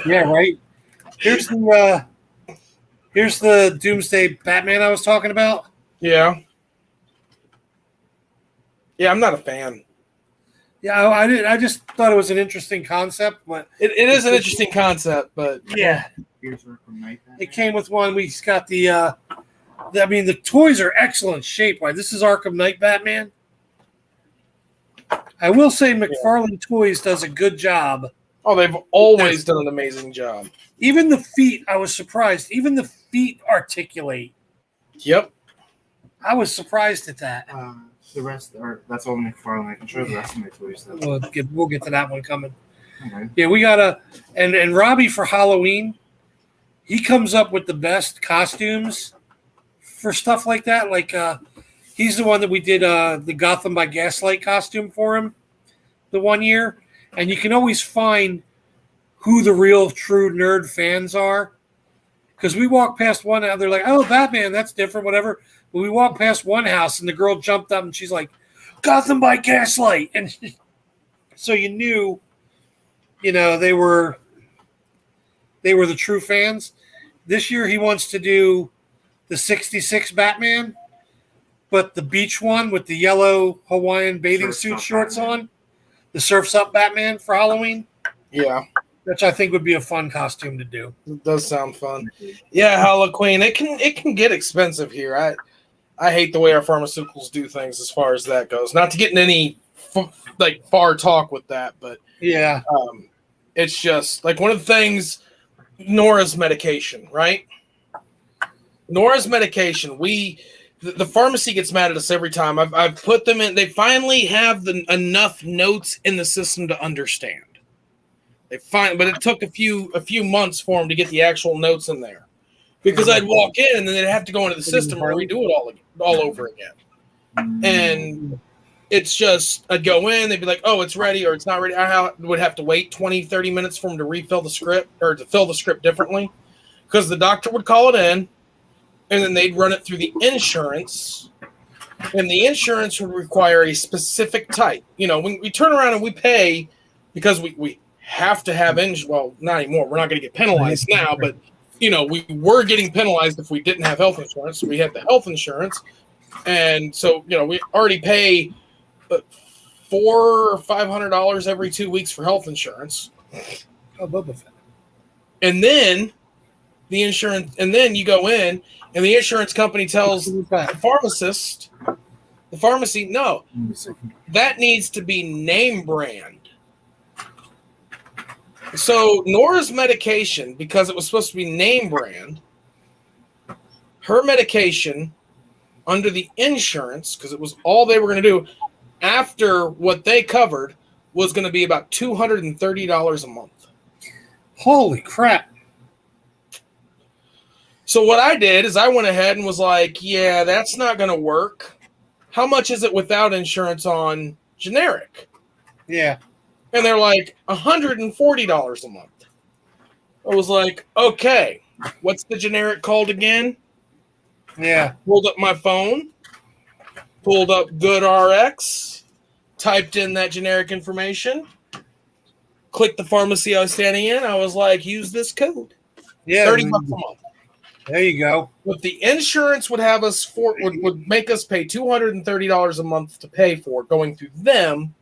Yeah, right. Here's the Doomsday Batman I was talking about. Yeah. Yeah, I'm not a fan. Yeah, I just thought it was an interesting concept, but it is an interesting concept, but yeah, it came with one. We got the toys are excellent shape. Right, this is Arkham Knight Batman. I will say McFarlane Toys does a good job. Oh, they've always done an amazing job. Even the feet, I was surprised. Even the feet articulate. Yep. I was surprised at that. The rest are that's all McFarlane. I can show the rest of my toys. Though. We'll get to that one coming. Okay. Yeah, we gotta and Robbie for Halloween, he comes up with the best costumes for stuff like that. Like he's the one that we did the Gotham by Gaslight costume for him the one year, and you can always find who the real true nerd fans are. Because we walk past one house, they're like, "Oh, Batman, that's different, whatever." But we walked past one house, and the girl jumped up, and she's like, "Gotham by Gaslight," and so you knew, they were the true fans. This year, he wants to do the '66 Batman, but the beach one with the yellow Hawaiian bathing suit shorts on, the Surf's Up Batman for Halloween. Yeah. Which I think would be a fun costume to do. It does sound fun. Yeah, Halloween. It can get expensive here. I hate the way our pharmaceuticals do things as far as that goes. Not to get in any far talk with that, but yeah, it's just like one of the things. Nora's medication, right? Nora's medication. The pharmacy gets mad at us every time. I've put them in. They finally have enough notes in the system to understand. But it took a few months for them to get the actual notes in there, because I'd walk in and then they'd have to go into the system and redo it all over again. And it's just I'd go in, they'd be like, "Oh, it's ready," or "It's not ready." I would have to wait 20-30 minutes for them to refill the script or to fill the script differently, because the doctor would call it in, and then they'd run it through the insurance, and the insurance would require a specific type. When we turn around and we pay because we have to have well, not anymore. We're not going to get penalized now, but we were getting penalized if we didn't have health insurance. So we had the health insurance, and so we already pay $400 or $500 every 2 weeks for health insurance. Oh, Boba Fett. And then the insurance, and then you go in, and the insurance company tells the pharmacy, no, that needs to be name brand. So Nora's medication, because it was supposed to be name brand, her medication under the insurance, because it was all they were going to do after what they covered, was going to be about $230 a month. Holy crap. So what I did is I went ahead and was like, yeah, that's not going to work. How much is it without insurance on generic? Yeah. And they're like, $140 a month. I was like, okay, what's the generic called again? Yeah. Pulled up my phone, pulled up GoodRx, typed in that generic information, clicked the pharmacy I was standing in. I was like, use this code. Yeah. $30 a month. There you go. What the insurance would have us would make us pay $230 a month to pay for going through them.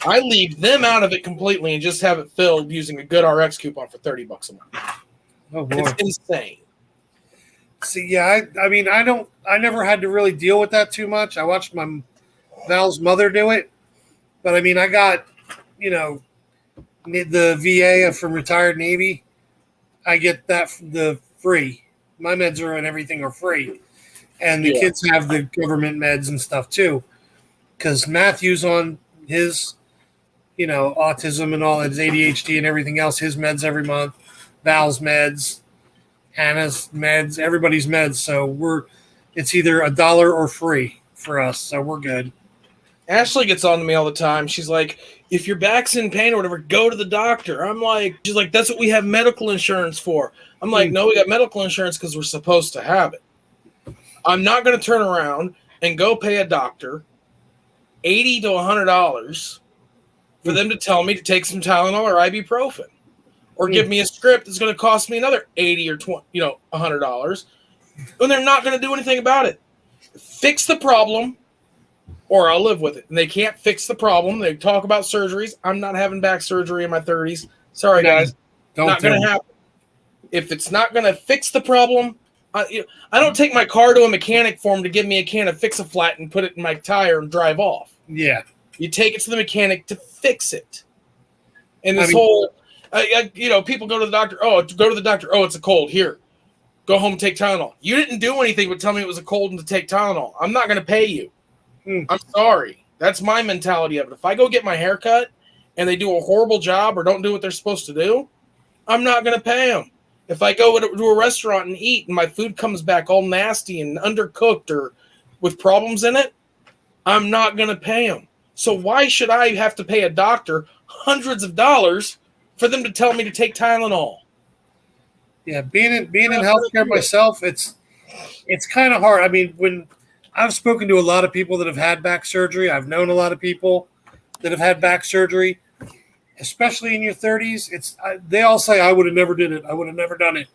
I leave them out of it completely and just have it filled using a GoodRx coupon for $30 a month. Oh boy, it's insane. See, yeah, I never had to really deal with that too much. I watched my Val's mother do it, but I got, the VA from retired Navy. I get that the free. My meds and everything are free, and the kids have the government meds and stuff too. Because Matthew's on his, autism and all his ADHD and everything else, his meds every month, Val's meds, Hannah's meds, everybody's meds. So it's either $1 or free for us. So we're good. Ashley gets on to me all the time. She's like, if your back's in pain or whatever, go to the doctor. She's like, that's what we have medical insurance for. I'm like, no, we got medical insurance because we're supposed to have it. I'm not going to turn around and go pay a doctor $80 to $100 for them to tell me to take some Tylenol or ibuprofen, or give me a script that's going to cost me another $80 or $100, and they're not going to do anything about it. Fix the problem, or I'll live with it. And they can't fix the problem. They talk about surgeries. I'm not having back surgery in my 30s. Sorry, guys, not going to happen. If it's not going to fix the problem, I don't take my car to a mechanic for him to give me a can of Fix-A-Flat and put it in my tire and drive off. Yeah. You take it to the mechanic to fix it. And this people go to the doctor. Oh, go to the doctor. Oh, it's a cold. Here, go home and take Tylenol. You didn't do anything but tell me it was a cold and to take Tylenol. I'm not going to pay you. I'm sorry. That's my mentality of it. If I go get my hair cut and they do a horrible job or don't do what they're supposed to do, I'm not going to pay them. If I go to a restaurant and eat and my food comes back all nasty and undercooked or with problems in it, I'm not going to pay them. So why should I have to pay a doctor hundreds of dollars for them to tell me to take Tylenol? Yeah, being in healthcare myself, it's kind of hard. I mean, when I've spoken to a lot of people that have had back surgery, I've known a lot of people that have had back surgery, especially in your 30s. They all say, I would have never did it. I would have never done it.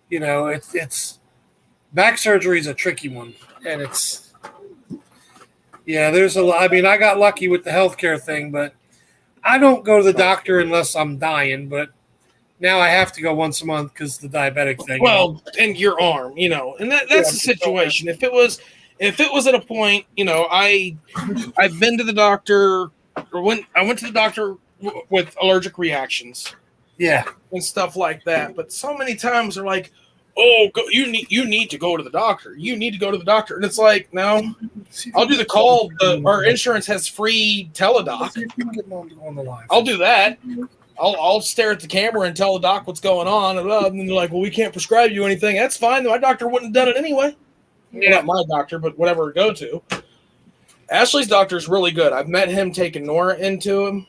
You know, it's back surgery is a tricky one, and there's a lot. I mean, I got lucky with the healthcare thing, but I don't go to the doctor unless I'm dying, but now I have to go once a month because the diabetic thing. Well, and your arm, and that's the situation. If it was at a point, I've been to the doctor, or I went to the doctor with allergic reactions, and stuff like that. But so many times they're like, "Oh, you need to go to the doctor. You need to go to the doctor," and it's like, no, I'll do the call. Our insurance has free teledoc. I'll do that. I'll stare at the camera and tell the doc what's going on, and then they're like, "Well, we can't prescribe you anything." That's fine. My doctor wouldn't have done it anyway. Yeah. Well, not my doctor, but whatever I go to. Ashley's doctor is really good. I've met him taking Nora into him,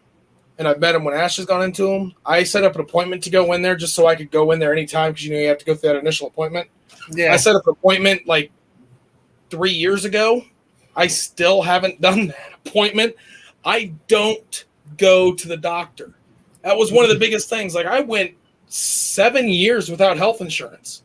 and I've met him when Ashley's gone into him. I set up an appointment to go in there just so I could go in there anytime because you have to go through that initial appointment. Yeah. I set up an appointment like 3 years ago. I still haven't done that appointment. I don't go to the doctor. That was one of the biggest things. Like I went 7 years without health insurance.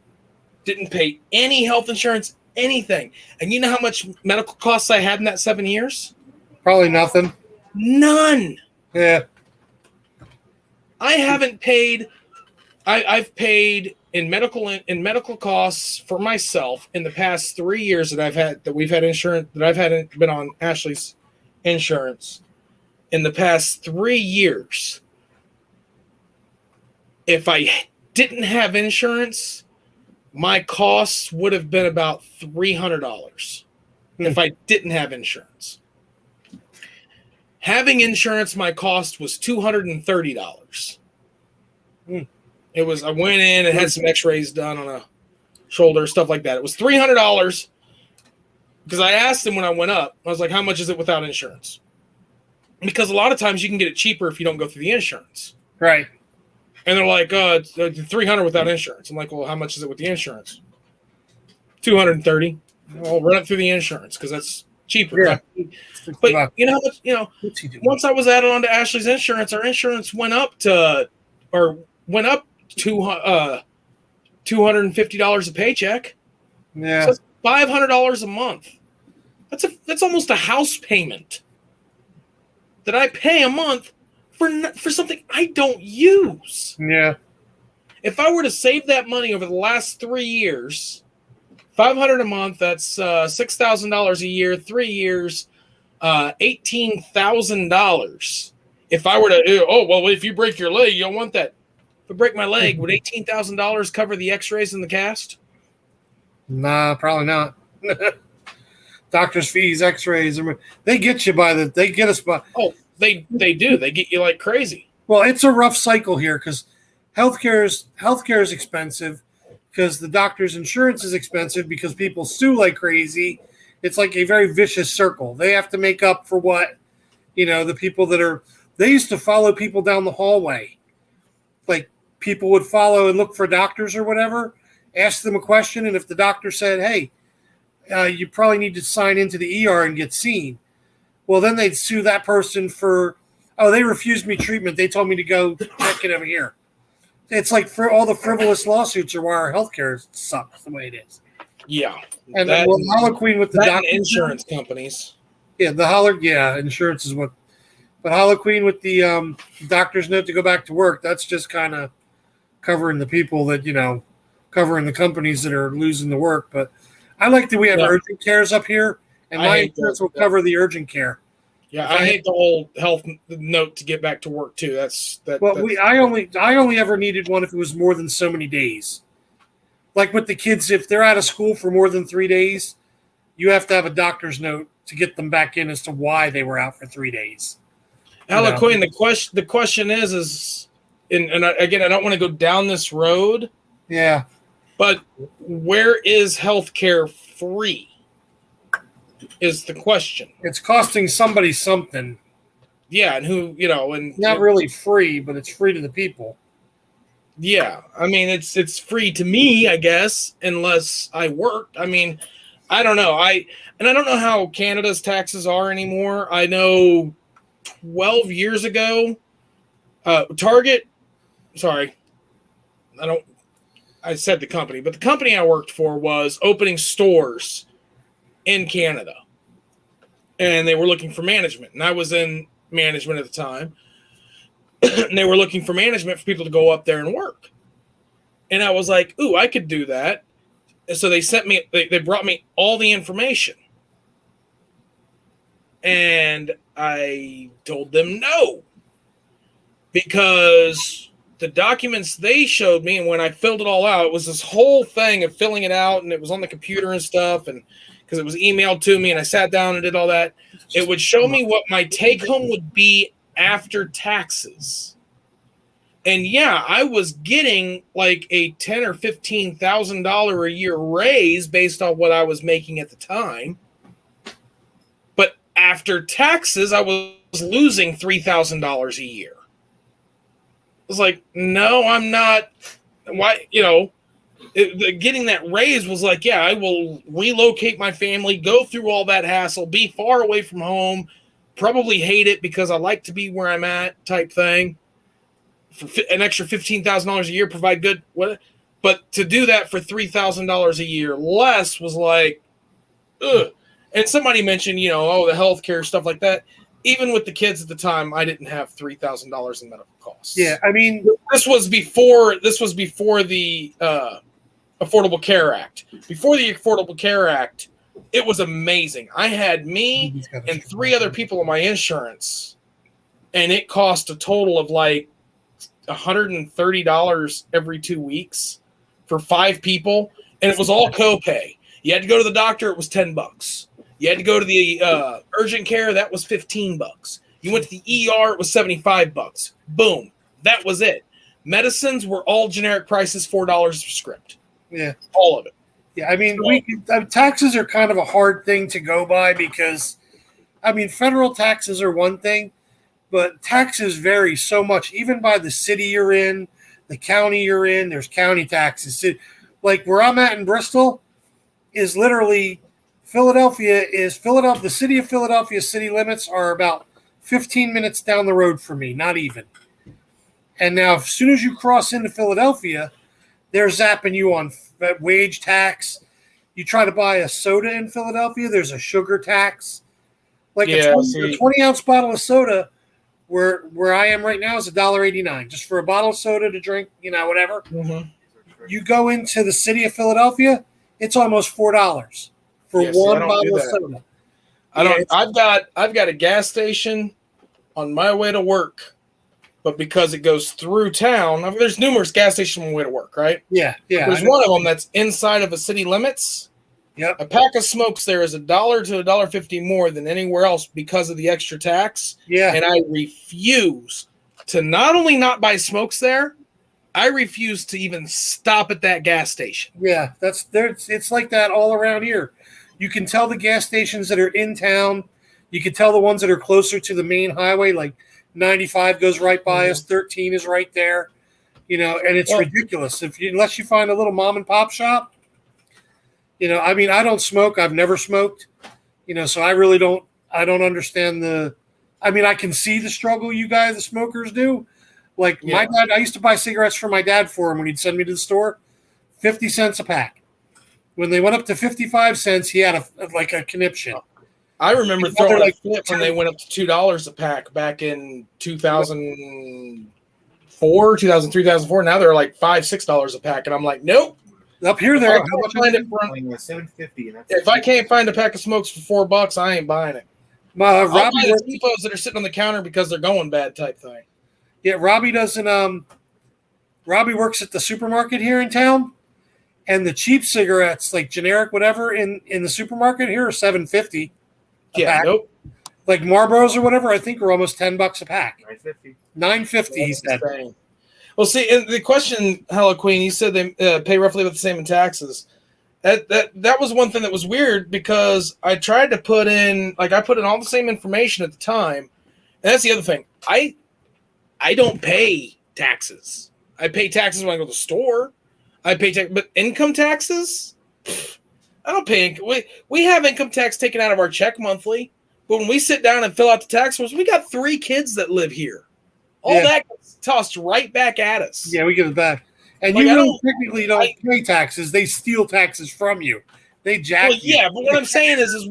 Didn't pay any health insurance, anything. And you know how much medical costs I had in that 7 years? Probably nothing. None. Yeah. I haven't paid. I've paid in medical costs for myself in the past 3 years that we've had insurance, that I've been on Ashley's insurance. In the past 3 years, if I didn't have insurance, my costs would have been about $300 if I didn't have insurance. Having insurance, my cost was $230. It was, I went in and had some x-rays done on a shoulder, stuff like that. It was $300 because I asked them when I went up, I was like, how much is it without insurance? Because a lot of times you can get it cheaper if you don't go through the insurance. Right. And they're like, it's $300 without insurance. I'm like, well, how much is it with the insurance? $230. I'll run it through the insurance because that's cheaper. Yeah. But you know how much, once I was added on to Ashley's insurance, our insurance went up $250 a paycheck. Yeah. So that's $500 a month. That's almost a house payment that I pay a month for something I don't use. Yeah. If I were to save that money over the last 3 years, $500 a month, that's $6,000 a year, 3 years, $18,000. If I were to, if you break your leg, you don't want that. If I break my leg, would $18,000 cover the x-rays and the cast? Nah, probably not. Doctor's fees, x-rays, they get you they get us by. Oh, they do. They get you like crazy. Well, it's a rough cycle here because healthcare is expensive because the doctor's insurance is expensive because people sue like crazy. It's like a very vicious circle. They have to make up for what, the people they used to follow people down the hallway. Like people would follow and look for doctors or whatever, ask them a question. And if the doctor said, hey, you probably need to sign into the ER and get seen. Well, then they'd sue that person for, they refused me treatment. They told me to go check it over here. It's like for all the frivolous lawsuits are why our healthcare sucks the way it is. Yeah. And Holoqueen with the insurance companies. Yeah, insurance is what. But Holoqueen with the doctor's note to go back to work, that's just kind of covering the people that, covering the companies that are losing the work. But I like that we have urgent cares up here, and my insurance will cover the urgent care. Yeah, I hate the whole health note to get back to work too. I only ever needed one if it was more than so many days. Like with the kids, if they're out of school for more than 3 days, you have to have a doctor's note to get them back in as to why they were out for 3 days. Quinn, the question is, again, I don't want to go down this road. Yeah. But where is healthcare free? Is the question. It's costing somebody something. Yeah, and who, and not really free, but it's free to the people. Yeah, I mean it's free to me, I guess, unless I work. I mean, I don't know. I don't know how Canada's taxes are anymore. I know 12 years ago, Target. Sorry, I said the company, but the company I worked for was opening stores in Canada. And they were looking for management. And I was in management at the time. And they were looking for management for people to go up there and work. And I was like, ooh, I could do that. And so they brought me all the information. And I told them no. Because the documents they showed me, and when I filled it all out, it was this whole thing of filling it out, and it was on the computer and stuff, and because it was emailed to me, and I sat down and did all that. It would show me what my take home would be after taxes. And yeah, I was getting like a $10,000 or $15,000 a year raise based on what I was making at the time. But after taxes, I was losing $3,000 a year. I was like, no, I'm not. Why, getting that raise was like, yeah, I will relocate my family, go through all that hassle, be far away from home, probably hate it because I like to be where I'm at type thing. For an extra $15,000 a year, provide good. But to do that for $3,000 a year less was like, ugh. And somebody mentioned, the healthcare stuff like that. Even with the kids at the time, I didn't have $3,000 in medical costs. Yeah, I mean, this was before the Affordable Care Act. Before the Affordable Care Act, it was amazing. I had me and 3 other people on my insurance, and it cost a total of like $130 every 2 weeks for 5 people, and it was all copay. You had to go to the doctor; it was $10. You had to go to the urgent care; that was $15. You went to the ER; it was $75. Boom, that was it. Medicines were all generic prices, $4 per script. Yeah, all of it. Yeah, I mean, taxes are kind of a hard thing to go by because, I mean, federal taxes are one thing, but taxes vary so much, even by the city you're in, the county you're in. There's county taxes. Like where I'm at in Bristol is literally Philadelphia. The city of Philadelphia city limits are about 15 minutes down the road from me, not even. And now as soon as you cross into Philadelphia, they're zapping you on wage tax. You try to buy a soda in Philadelphia, there's a sugar tax. Like a 20-ounce bottle of soda where I am right now is $1.89 just for a bottle of soda to drink, whatever. Mm-hmm. You go into the city of Philadelphia, it's almost $4 for one bottle of soda. I've got a gas station on my way to work, but because it goes through town, there's numerous gas stations on the way to work, right? Yeah. There's one of them that's inside of the city limits. Yep. A pack of smokes there is $1 to $1.50 more than anywhere else because of the extra tax. Yeah. And I refuse to not only not buy smokes there, I refuse to even stop at that gas station. Yeah, it's like that all around here. You can tell the gas stations that are in town. You can tell the ones that are closer to the main highway, like 95 goes right by us, 13 is right there, and it's ridiculous. Unless you find a little mom and pop shop, I mean, I don't smoke. I've never smoked, so I really don't. I don't understand I can see the struggle you guys, the smokers, do. Like my dad, I used to buy cigarettes for my dad for him when he'd send me to the store, 50 cents a pack. When they went up to 55 cents, he had a conniption. I remember throwing a flip when they went up to $2 a pack back in 2004, 2003, 2004. Now they're like $5, $6 a pack, and I'm like, nope. Up here, they're $750. If I can't find a pack of smokes for $4, I ain't buying it. I'll Robbie buy the works, T-pose that are sitting on the counter because they're going bad type thing. yeah, Robbie doesn't. Robbie works at the supermarket here in town, and the cheap cigarettes, like generic whatever, in the supermarket here are $7.50 a Yeah, pack. nope. Like Marlboros or whatever, I think are almost $10 a pack. $9.50. $9.50, he That's said. insane. Well, see, and the question, Hello Queen, you said they pay roughly about the same in taxes. That was one thing that was weird because I tried to put in, like, I put in all the same information at the time, and that's the other thing. I don't pay taxes. I pay taxes when I go to the store. I pay tax, but income taxes, I don't pay. We have income tax taken out of our check monthly, but when we sit down and fill out the tax forms, we got 3 kids that live here. All that gets tossed right back at us. Yeah, we give it back. And Like, you really technically don't pay taxes. They steal taxes from you. They jack you. Yeah, but what I'm saying is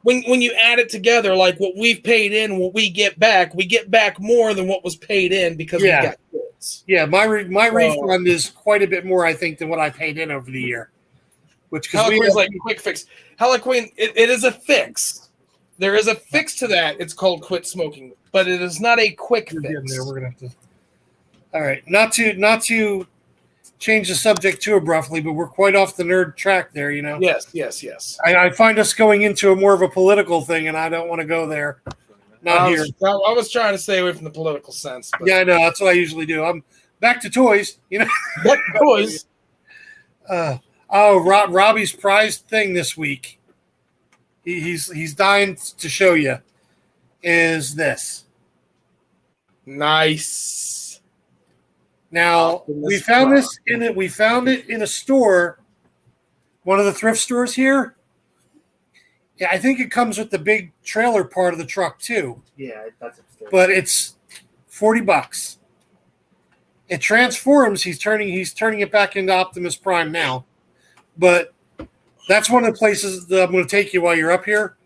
when you add it together, like what we've paid in, what we get back more than what was paid in because we got kids. Yeah, my refund is quite a bit more, I think, than what I paid in over the year. Which because Heliqueen's like quick fix. Heliqueen, it is a fix. There is a fix to that. It's called quit smoking, but it is not a quick fix. There. We're gonna have to. All right, not to change the subject too abruptly, but we're quite off the nerd track there. You know. Yes. I find us going into a more of a political thing, and I don't want to go there. Not here. I was trying to stay away from the political sense. But. Yeah, I know. That's what I usually do. I'm back to toys. You know. What toys? Robbie's prized thing this week. He's dying to show you. Is this nice? Now we found this in it. We found it in a store, one of the thrift stores here. Yeah, I think it comes with the big trailer part of the truck too. Yeah, that's upstairs. But it's $40. It transforms. He's turning it back into Optimus Prime now. But that's one of the places that I'm going to take you while you're up here,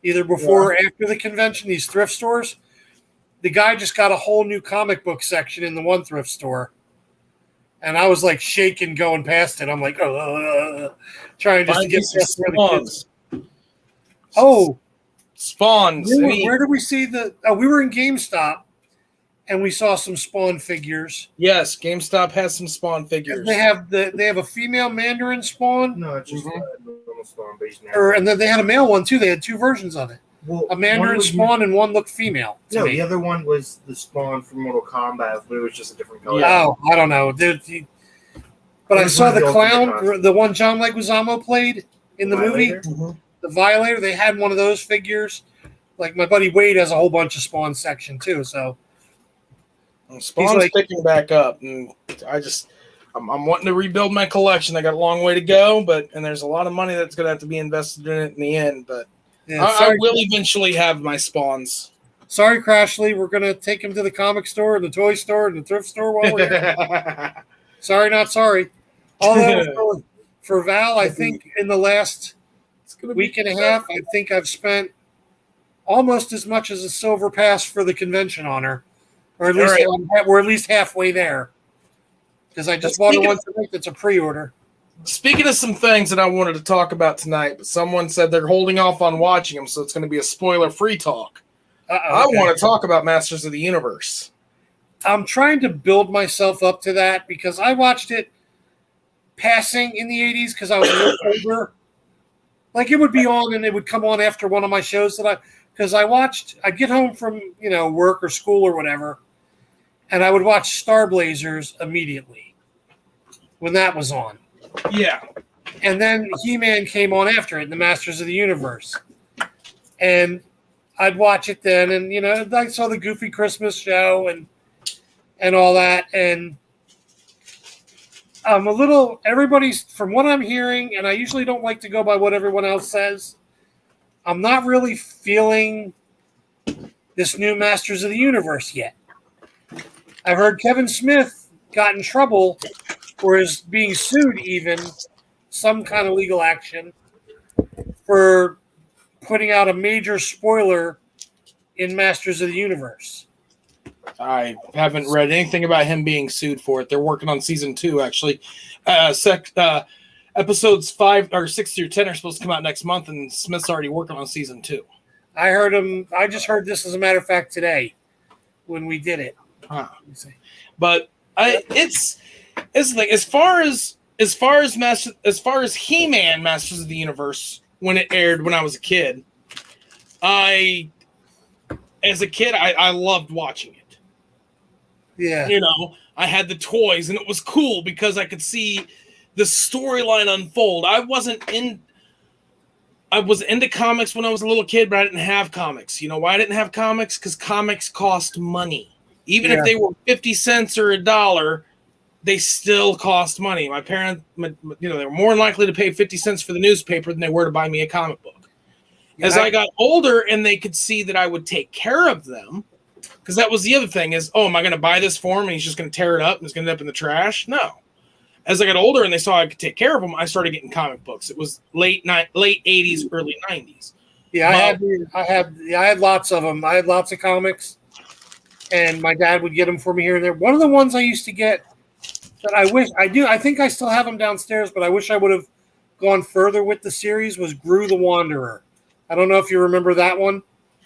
either before or after the convention. These thrift stores. The guy just got a whole new comic book section in the one thrift store. And I was like shaking going past it. I'm like, trying just to get past where the kids. Oh, Spawns. Where did we see the? Oh, we were in GameStop, and we saw some Spawn figures. Yes, GameStop has some Spawn figures. They have a female Mandarin Spawn. No, it's just a normal Spawn, but and then they had a male one too. They had 2 versions of it. Well, a Mandarin Spawn and one looked female. No, the other one was the Spawn from Mortal Kombat, but it was just a different color. Oh, I don't know. But I saw the clown, the one John Leguizamo played in the movie, the Violator. They had one of those figures. Like my buddy Wade has a whole bunch of Spawn section too. So Spawn's picking back up, and I'm wanting to rebuild my collection. I got a long way to go, and there's a lot of money that's going to have to be invested in it in the end. But I will eventually have my Spawns. Sorry, Crashly. We're going to take him to the comic store, and the toy store, and the thrift store while we're here. Sorry, not sorry. Although for Val, I think in the last week and a half, I think I've spent almost as much as a silver pass for the convention on her. Or at least we're at least halfway there. Because I just bought her one tonight that's a pre-order. Speaking of some things that I wanted to talk about tonight, but someone said they're holding off on watching them, so it's going to be a spoiler-free talk. I want to talk about Masters of the Universe. I'm trying to build myself up to that because I watched it passing in the 80s because I was a little older. Like it would be on and it would come on after one of my shows because I'd get home from, work or school or whatever, and I would watch Star Blazers immediately when that was on. Yeah. And then He-Man came on after it, the Masters of the Universe. And I'd watch it then, and, I saw the Goofy Christmas show and all that, and everybody's, from what I'm hearing, and I usually don't like to go by what everyone else says, I'm not really feeling this new Masters of the Universe yet. I've heard Kevin Smith got in trouble or is being sued even, some kind of legal action, for putting out a major spoiler in Masters of the Universe. I haven't read anything about him being sued for it. They're working on season 2, actually. Episodes 5 or 6 through 10 are supposed to come out next month, and Smith's already working on season 2. I heard him. I just heard this, as a matter of fact, today when we did it. Huh. But it's like as far as He-Man Masters of the Universe when it aired when I was a kid, I loved watching it. Yeah. You know, I had the toys and it was cool because I could see the storyline unfold. I was into comics when I was a little kid, but I didn't have comics. You know why I didn't have comics? Because comics cost money. Even if they were 50 cents or $1, they still cost money. My parents, they were more likely to pay 50 cents for the newspaper than they were to buy me a comic book. As I got older and they could see that I would take care of them, because that was the other thing is, am I going to buy this for him and he's just going to tear it up and it's going to end up in the trash? No. As I got older and they saw I could take care of them, I started getting comic books. It was late 80s, early 90s. Yeah, I had lots of them. I had lots of comics, and my dad would get them for me here and there. One of the ones I used to get that I think I still have them downstairs, but I wish I would have gone further with the series was Gru the Wanderer. I don't know if you remember that one.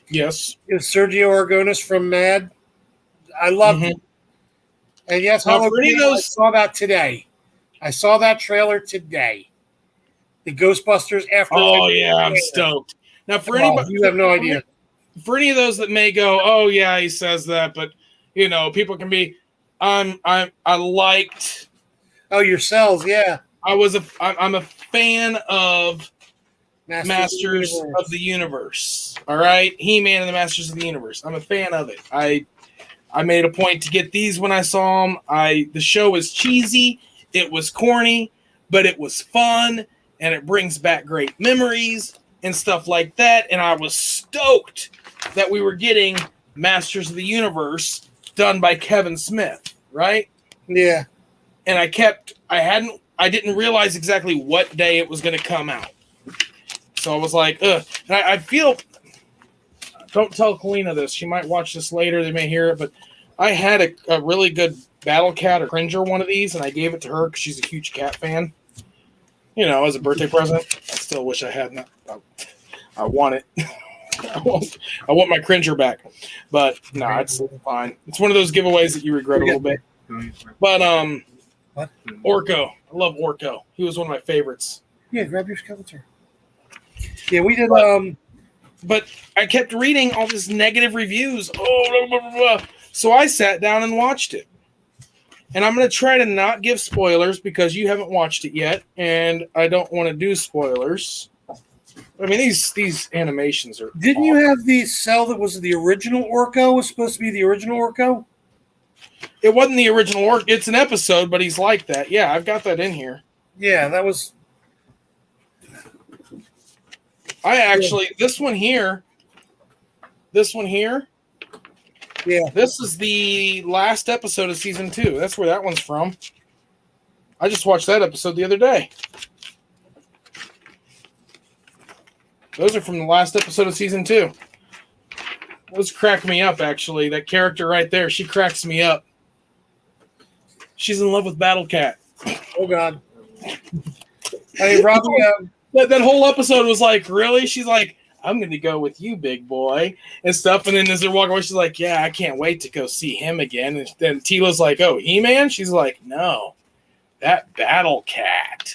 Yes. It was Sergio Aragonis from Mad. I loved it. And yes, I saw that today. I saw that trailer today. The Ghostbusters after. Oh yeah, I'm stoked. Now for anybody, you have no idea. For any of those that may go, oh yeah, he says that, but people can be. I liked. Oh, your cells, yeah. I'm a fan of Masters of the Universe. All right, He-Man and the Masters of the Universe. I'm a fan of it. I made a point to get these when I saw them. The show is cheesy. It was corny, but it was fun, and it brings back great memories and stuff like that. And I was stoked that we were getting Masters of the Universe done by Kevin Smith, right? Yeah. And I didn't realize exactly what day it was going to come out. So I was like, ugh. And I feel, don't tell Kalina this. She might watch this later. They may hear it, but I had a really good Battle Cat or Cringer one of these, and I gave it to her because she's a huge cat fan. As a birthday present. I still wish I hadn't. I want it. I want my Cringer back. But no, it's fine. It's one of those giveaways that you regret a little bit. But what? Orko. I love Orko. He was one of my favorites. Yeah, grab your skeleton. Yeah, we did but I kept reading all these negative reviews. Oh, blah, blah, blah. So I sat down and watched it. And I'm going to try to not give spoilers because you haven't watched it yet, and I don't want to do spoilers. I mean, these animations are. Didn't you have the cell that was the original Orko? Was supposed to be the original Orko? It wasn't the original Orko. It's an episode, but he's like that. Yeah, I've got that in here. Yeah, that was. This one here. Yeah. This is the last episode of season 2. That's where that one's from. I just watched that episode the other day. Those are from the last episode of season 2. Those crack me up, actually. That character right there, she cracks me up. She's in love with Battle Cat. Oh, God. Hey, Robbie. That whole episode was like, really? She's like, I'm going to go with you, big boy, and stuff. And then as they're walking away, she's like, yeah, I can't wait to go see him again. And then Tila's like, oh, He-Man? She's like, no, that Battle Cat.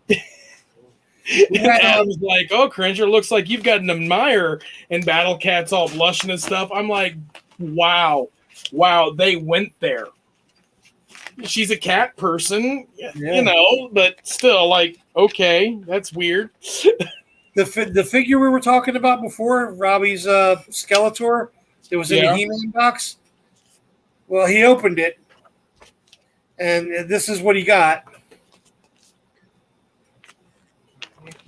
And Adam's like, oh, Cringer, looks like you've got an admirer. And Battle Cat's all blushing and stuff. I'm like, wow, they went there. She's a cat person, but still, like, okay, that's weird. The figure we were talking about before, Robbie's Skeletor, it was in the He-Man box. Well, he opened it, and this is what he got.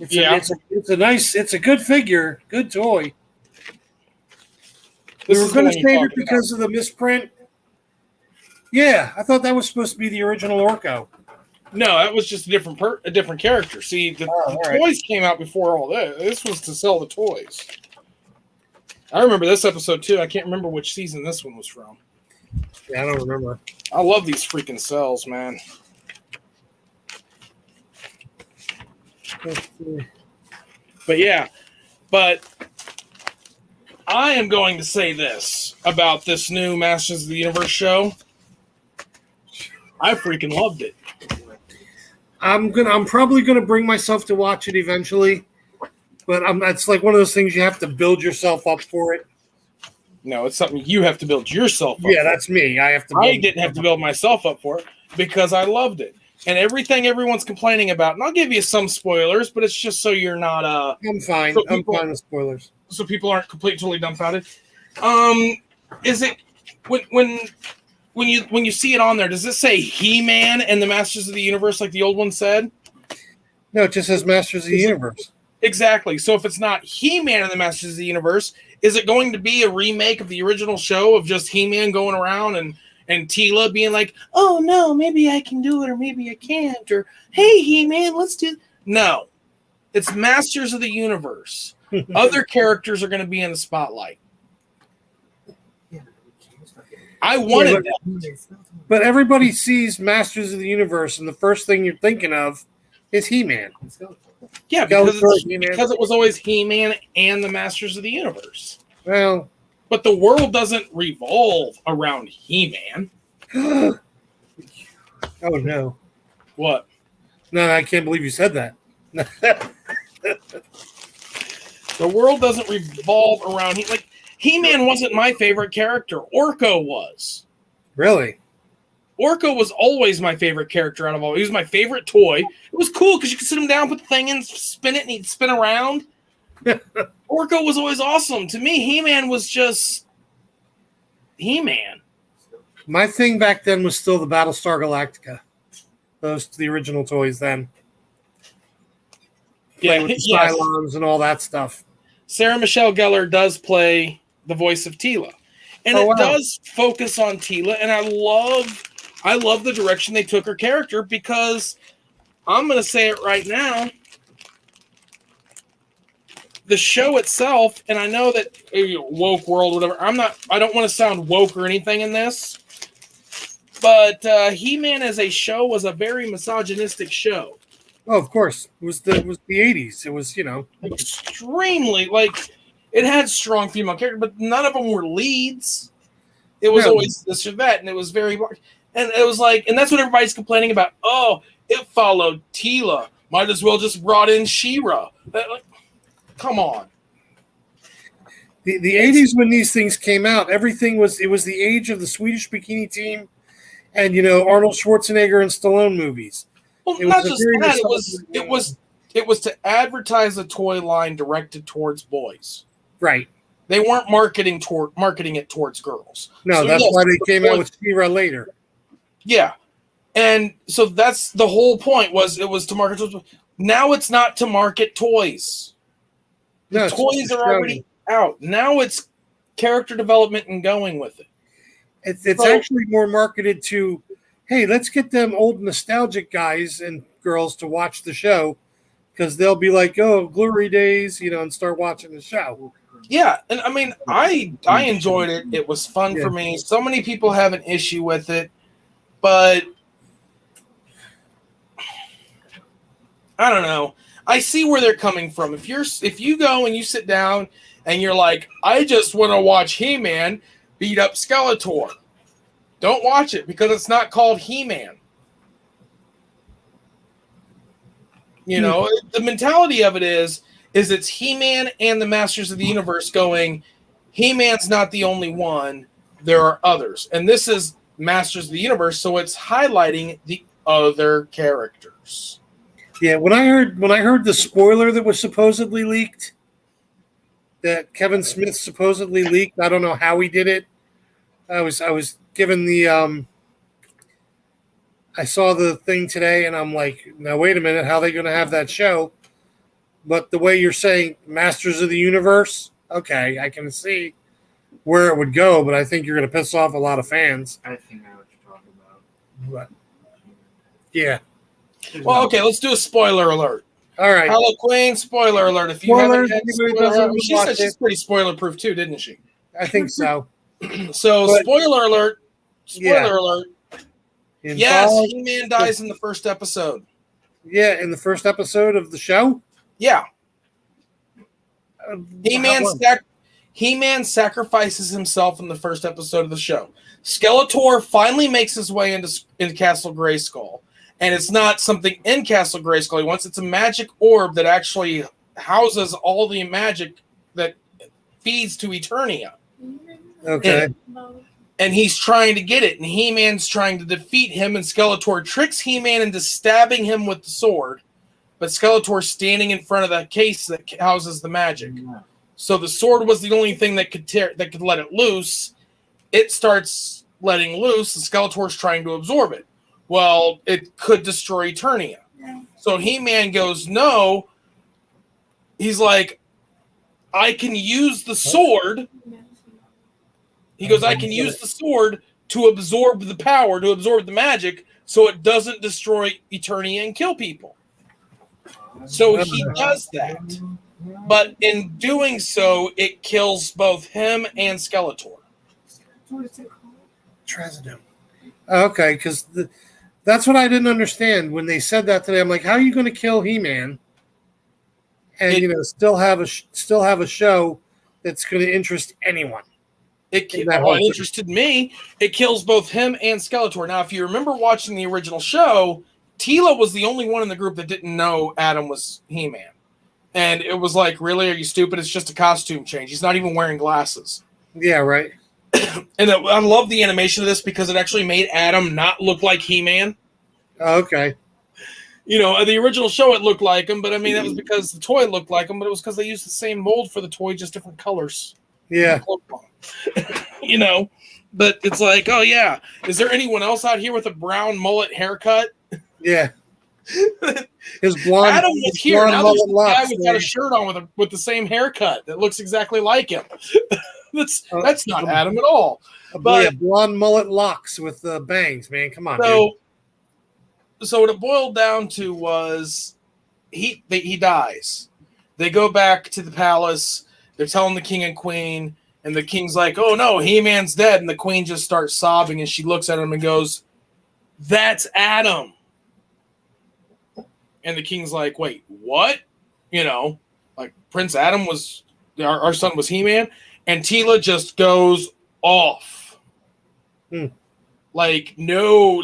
It's a good figure, good toy. We were going to save it because of the misprint. Yeah, I thought that was supposed to be the original Orko. No, that was just a different character. See, the toys came out before all this. This was to sell the toys. I remember this episode too. I can't remember which season this one was from. Yeah, I don't remember. I love these freaking cells, man. But I am going to say this about this new Masters of the Universe show. I freaking loved it. I'm probably gonna bring myself to watch it eventually, but it's like one of those things you have to build yourself up for it. No, it's something you have to build yourself up Yeah, for. that's me. I have to. I didn't have to build myself up for it because I loved it. And everything everyone's complaining about, and I'll give you some spoilers, but it's just so you're not I'm fine. so I'm people- fine with spoilers. so people aren't completely dumbfounded. Is it when you see it on there, does it say He-Man and the Masters of the Universe like the old one said? No, it just says Masters of the Universe. Exactly. So if it's not He-Man and the Masters of the Universe, is it going to be a remake of the original show of just He-Man going around and Tila being like, "Oh no, maybe I can do it or maybe I can't," or "Hey He-Man, let's do." No. It's Masters of the Universe. Other characters are going to be in the spotlight. I wanted that. But everybody sees Masters of the Universe, and the first thing you're thinking of is He-Man. Yeah, because He-Man. because it was always He-Man and the Masters of the Universe. Well, But the world doesn't revolve around He-Man. oh no, What? no, I can't believe you said that. The world doesn't revolve around He-Man wasn't my favorite character. Orko was. Really? Orko was always my favorite character out of all. He was my favorite toy. It was cool because you could sit him down, put the thing in, spin it, and he'd spin around. Orko was always awesome. To me, He-Man was just He-Man. My thing back then was still the Battlestar Galactica. Those the original toys then. Yeah, With the yes. Cylons and all that stuff. Sarah Michelle Gellar does play the voice of Tila. And it does focus on Tila, and I love the direction they took her character because I'm going to say it right now. The show itself, and I know that woke world, whatever. I don't want to sound woke or anything in this, but He-Man as a show was a very misogynistic show. Oh, of course. It was the 80s. It was, Extremely, it had strong female characters, but none of them were leads. It was always this or that, and it was very, and it was and that's what everybody's complaining about. Oh, it followed Tila. Might as well just brought in She-Ra. Come on. The 80s when these things came out, it was the age of the Swedish Bikini Team and Arnold Schwarzenegger and Stallone movies. Well, not just that. It was to advertise a toy line directed towards boys. Right. They weren't marketing it towards girls. No, so that's why they came out with She-Ra later. Yeah. And so that's the whole point it was to market toys. Now it's not to market toys. The toys are already out. Now it's character development and going with it. It's actually more marketed to, hey, let's get them old nostalgic guys and girls to watch the show because they'll be like, oh, glory days, and start watching the show. Yeah, and I mean, I enjoyed it. It was fun for me. So many people have an issue with it, but I don't know. I see where they're coming from. If you go and you sit down and you're like, I just want to watch He-Man beat up Skeletor, don't watch it because it's not called He-Man. The mentality of it is it's He-Man and the Masters of the Universe going, He-Man's not the only one. There are others. And this is Masters of the Universe, so it's highlighting the other characters. Yeah, when I heard the spoiler that was supposedly leaked, that Kevin Smith supposedly leaked, I don't know how he did it. I was given the I saw the thing today and I'm like, now wait a minute, how are they going to have that show? But the way you're saying Masters of the Universe, okay, I can see where it would go, but I think you're going to piss off a lot of fans. I think I know what you're talking about. But, yeah. Well, okay, let's do a spoiler alert. All right. Hello, Queen, spoiler alert. If you Spoilers, haven't had anybody spoiler doesn't alert, she watch said she's it. pretty spoiler-proof too, didn't she? I think so. So, But- spoiler alert. Yeah. Alert. In Yes, Fall- He-Man dies in the first episode. Yeah, in the first episode of the show. Yeah. How- He-Man sacrifices himself in the first episode of the show. Skeletor finally makes his way into Castle Grayskull. And it's not something in Castle Grayskull he wants. It's a magic orb that actually houses all the magic that feeds to Eternia. Okay. And he's trying to get it. And He-Man's trying to defeat him. And Skeletor tricks He-Man into stabbing him with the sword. But Skeletor's standing in front of the case that houses the magic. So the sword was the only thing that could let it loose. It starts letting loose, and Skeletor's trying to absorb it. Well, it could destroy Eternia. So He-Man goes, no. He's like, I can use the sword. He goes, I can use the sword to absorb the power, to absorb the magic, so it doesn't destroy Eternia and kill people. So he does that. But in doing so, it kills both him and Skeletor. Trazodone. Okay, because that's what I didn't understand when they said that today. I'm like, how are you going to kill He-Man and still have a show that's going to interest anyone? It interested me. It kills both him and Skeletor. Now, if you remember watching the original show, Teela was the only one in the group that didn't know Adam was He-Man. And it was like, really? Are you stupid? It's just a costume change. He's not even wearing glasses. Yeah, right. And I love the animation of this because it actually made Adam not look like He-Man. Okay. The original show, it looked like him, but I mean, that was because the toy looked like him, but it was because they used the same mold for the toy, just different colors. Yeah. But it's like, oh, yeah. Is there anyone else out here with a brown mullet haircut? Yeah. His blonde. Adam was here. Now there's a guy without a shirt on with the same haircut that looks exactly like him. That's not Adam at all. But blonde mullet locks with bangs, man. Come on, dude. So what it boiled down to was he dies. They go back to the palace. They're telling the king and queen, and the king's like, "Oh no, He-Man's dead." And the queen just starts sobbing, and she looks at him and goes, "That's Adam." And the king's like, "Wait, what?" Like Prince Adam was our son was He-Man. And Teela just goes off. Like, no,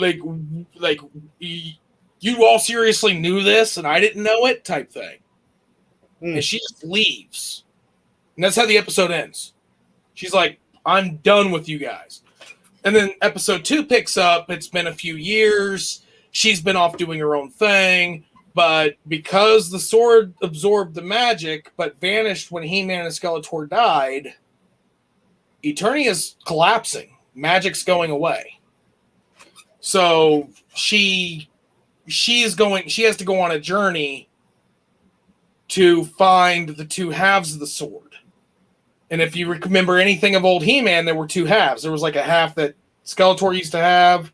like you all seriously knew this and I didn't know it type thing. And she just leaves. And that's how the episode ends. She's like, I'm done with you guys. And then episode 2 picks up. It's been a few years. She's been off doing her own thing. But because the sword absorbed the magic but vanished when He-Man and Skeletor died, Eternia's collapsing. Magic's going away. So she has to go on a journey to find the two halves of the sword. And if you remember anything of old He-Man, there were two halves. There was like a half that Skeletor used to have,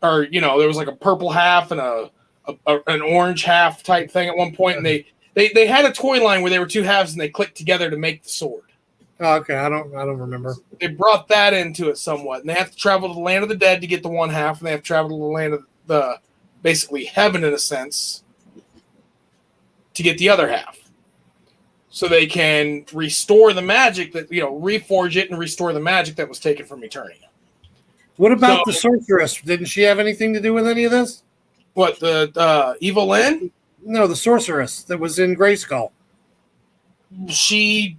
or there was like a purple half and an orange half type thing at one point. And they had a toy line where they were two halves and they clicked together to make the sword. Oh, okay, I don't remember. They brought that into it somewhat, and they have to travel to the land of the dead to get the one half, and they have to travel to the land of the basically heaven in a sense to get the other half, so they can restore the magic that reforge it and restore the magic that was taken from Eternia. What about the sorceress? Didn't she have anything to do with any of this? What, the Evil Lynn? No, the sorceress that was in Grayskull. She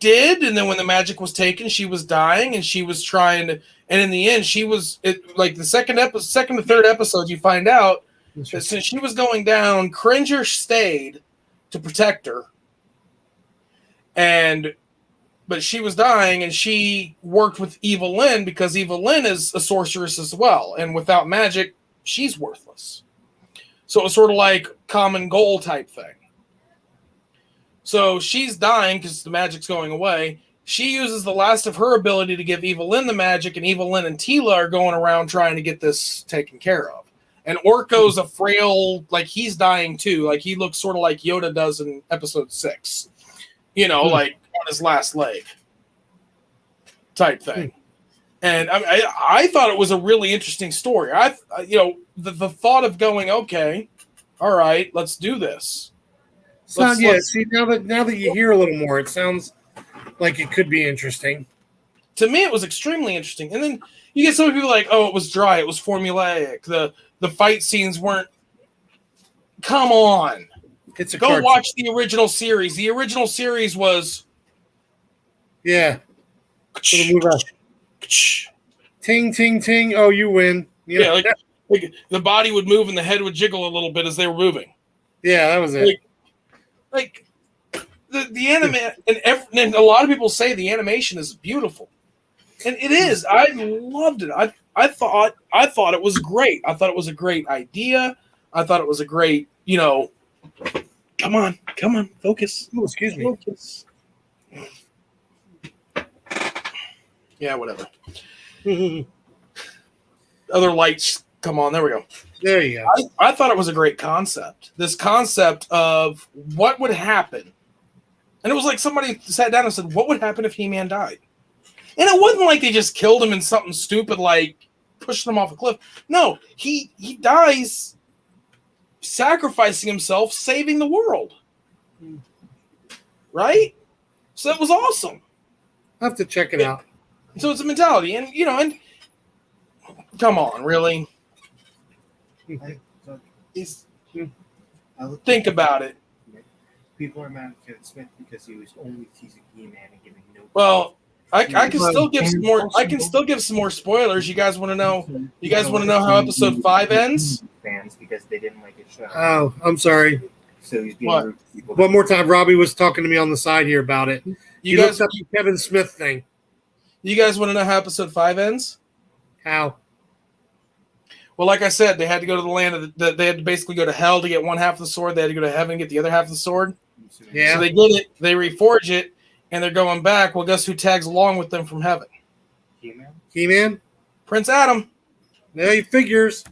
did, and then when the magic was taken, she was dying, and she was trying to, and in the end, like the second to third episode, you find out that since she was going down, Cringer stayed to protect her, but she was dying, and she worked with Evil Lynn because Evil Lynn is a sorceress as well, and without magic, she's worthless. So it was sort of like common goal type thing. So she's dying because the magic's going away. She uses the last of her ability to give Evil Lynn the magic, and Evil Lynn and Teela are going around trying to get this taken care of. And Orko's a frail, like he's dying too. Like he looks sort of like Yoda does in episode 6. Like on his last leg type thing. And I thought it was a really interesting story. The thought of going, okay, all right, let's do this. See, now that you hear a little more, it sounds like it could be interesting. To me, it was extremely interesting. And then you get some people like, oh, it was dry, it was formulaic. The fight scenes weren't. Come on. It's a Go cartoon. watch the original series. The original series was Yeah. It'll move out. Ting, ting, ting. Oh, you win. Yeah, like the body would move and the head would jiggle a little bit as they were moving. Yeah, that was it. Like the anime, and a lot of people say the animation is beautiful, and it is. I loved it. I thought it was great. I thought it was a great idea. I thought it was a great, Come on, focus. Oh, excuse me. Focus. Yeah, whatever. Other lights come on. There we go. There you go. I thought it was a great concept. This concept of what would happen. And it was like somebody sat down and said, what would happen if He-Man died? And it wasn't like they just killed him in something stupid like pushing him off a cliff. No, he dies sacrificing himself, saving the world. Right? So that was awesome. I'll have to check it out. So it's a mentality. And, and come on, really? Think about it. People are mad at Kevin Smith because he was only teasing He-Man and giving no. Well, I can still give some more. I can still give some more spoilers. You guys want to know? You guys want to know how episode 5 ends? Fans because they didn't like his show. Oh, I'm sorry. So he's being What? rude to people. One more time, Robbie was talking to me on the side here about it. You He guys, looked up the Kevin Smith thing. you guys want to know how episode 5 ends? How? Well, like I said, they had to go to the land of they had to basically go to hell to get one half of the sword. They had to go to heaven and get the other half of the sword. Yeah. So they did it. They reforge it, and they're going back. Well, guess who tags along with them from heaven? He-Man? He-Man? Prince Adam. Yeah, he figures.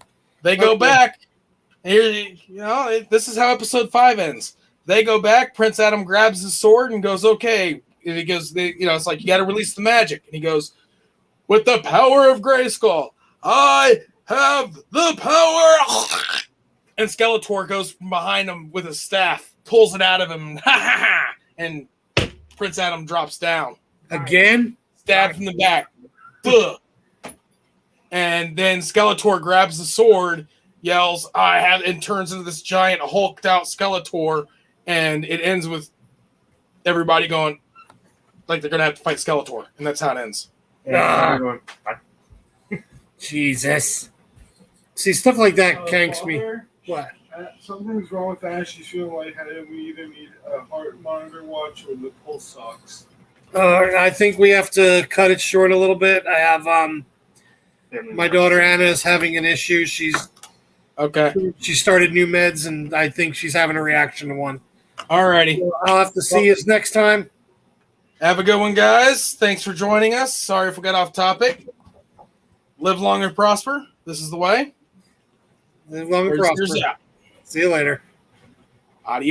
They go Okay. back. Here, this is how episode 5 ends. They go back. Prince Adam grabs his sword and goes, "Okay." And he goes, it's like you got to release the magic. And he goes, "With the power of Grayskull, I have the power." And Skeletor goes from behind him with a staff, pulls it out of him, and Prince Adam drops down, Again? stabbed from the back. Ugh. And then Skeletor grabs the sword, yells, "I have," and turns into this giant hulked out Skeletor, and it ends with everybody going like they're gonna have to fight Skeletor, and that's how it ends. Ah. Everyone, Jesus. See, stuff like that kanks me. Father, What? Something's wrong with Ash. She's feeling lightheaded. We either need a heart monitor watch or the pulse socks. I think we have to cut it short a little bit. I have family my daughter Anna is having an issue. She started new meds, and I think she's having a reaction to one. Alrighty. So I'll have to see you next time. Have a good one, guys. Thanks for joining us. Sorry if we got off topic. Live long and prosper. This is the way. Live long and prosper. Here's out. See you later. Adios.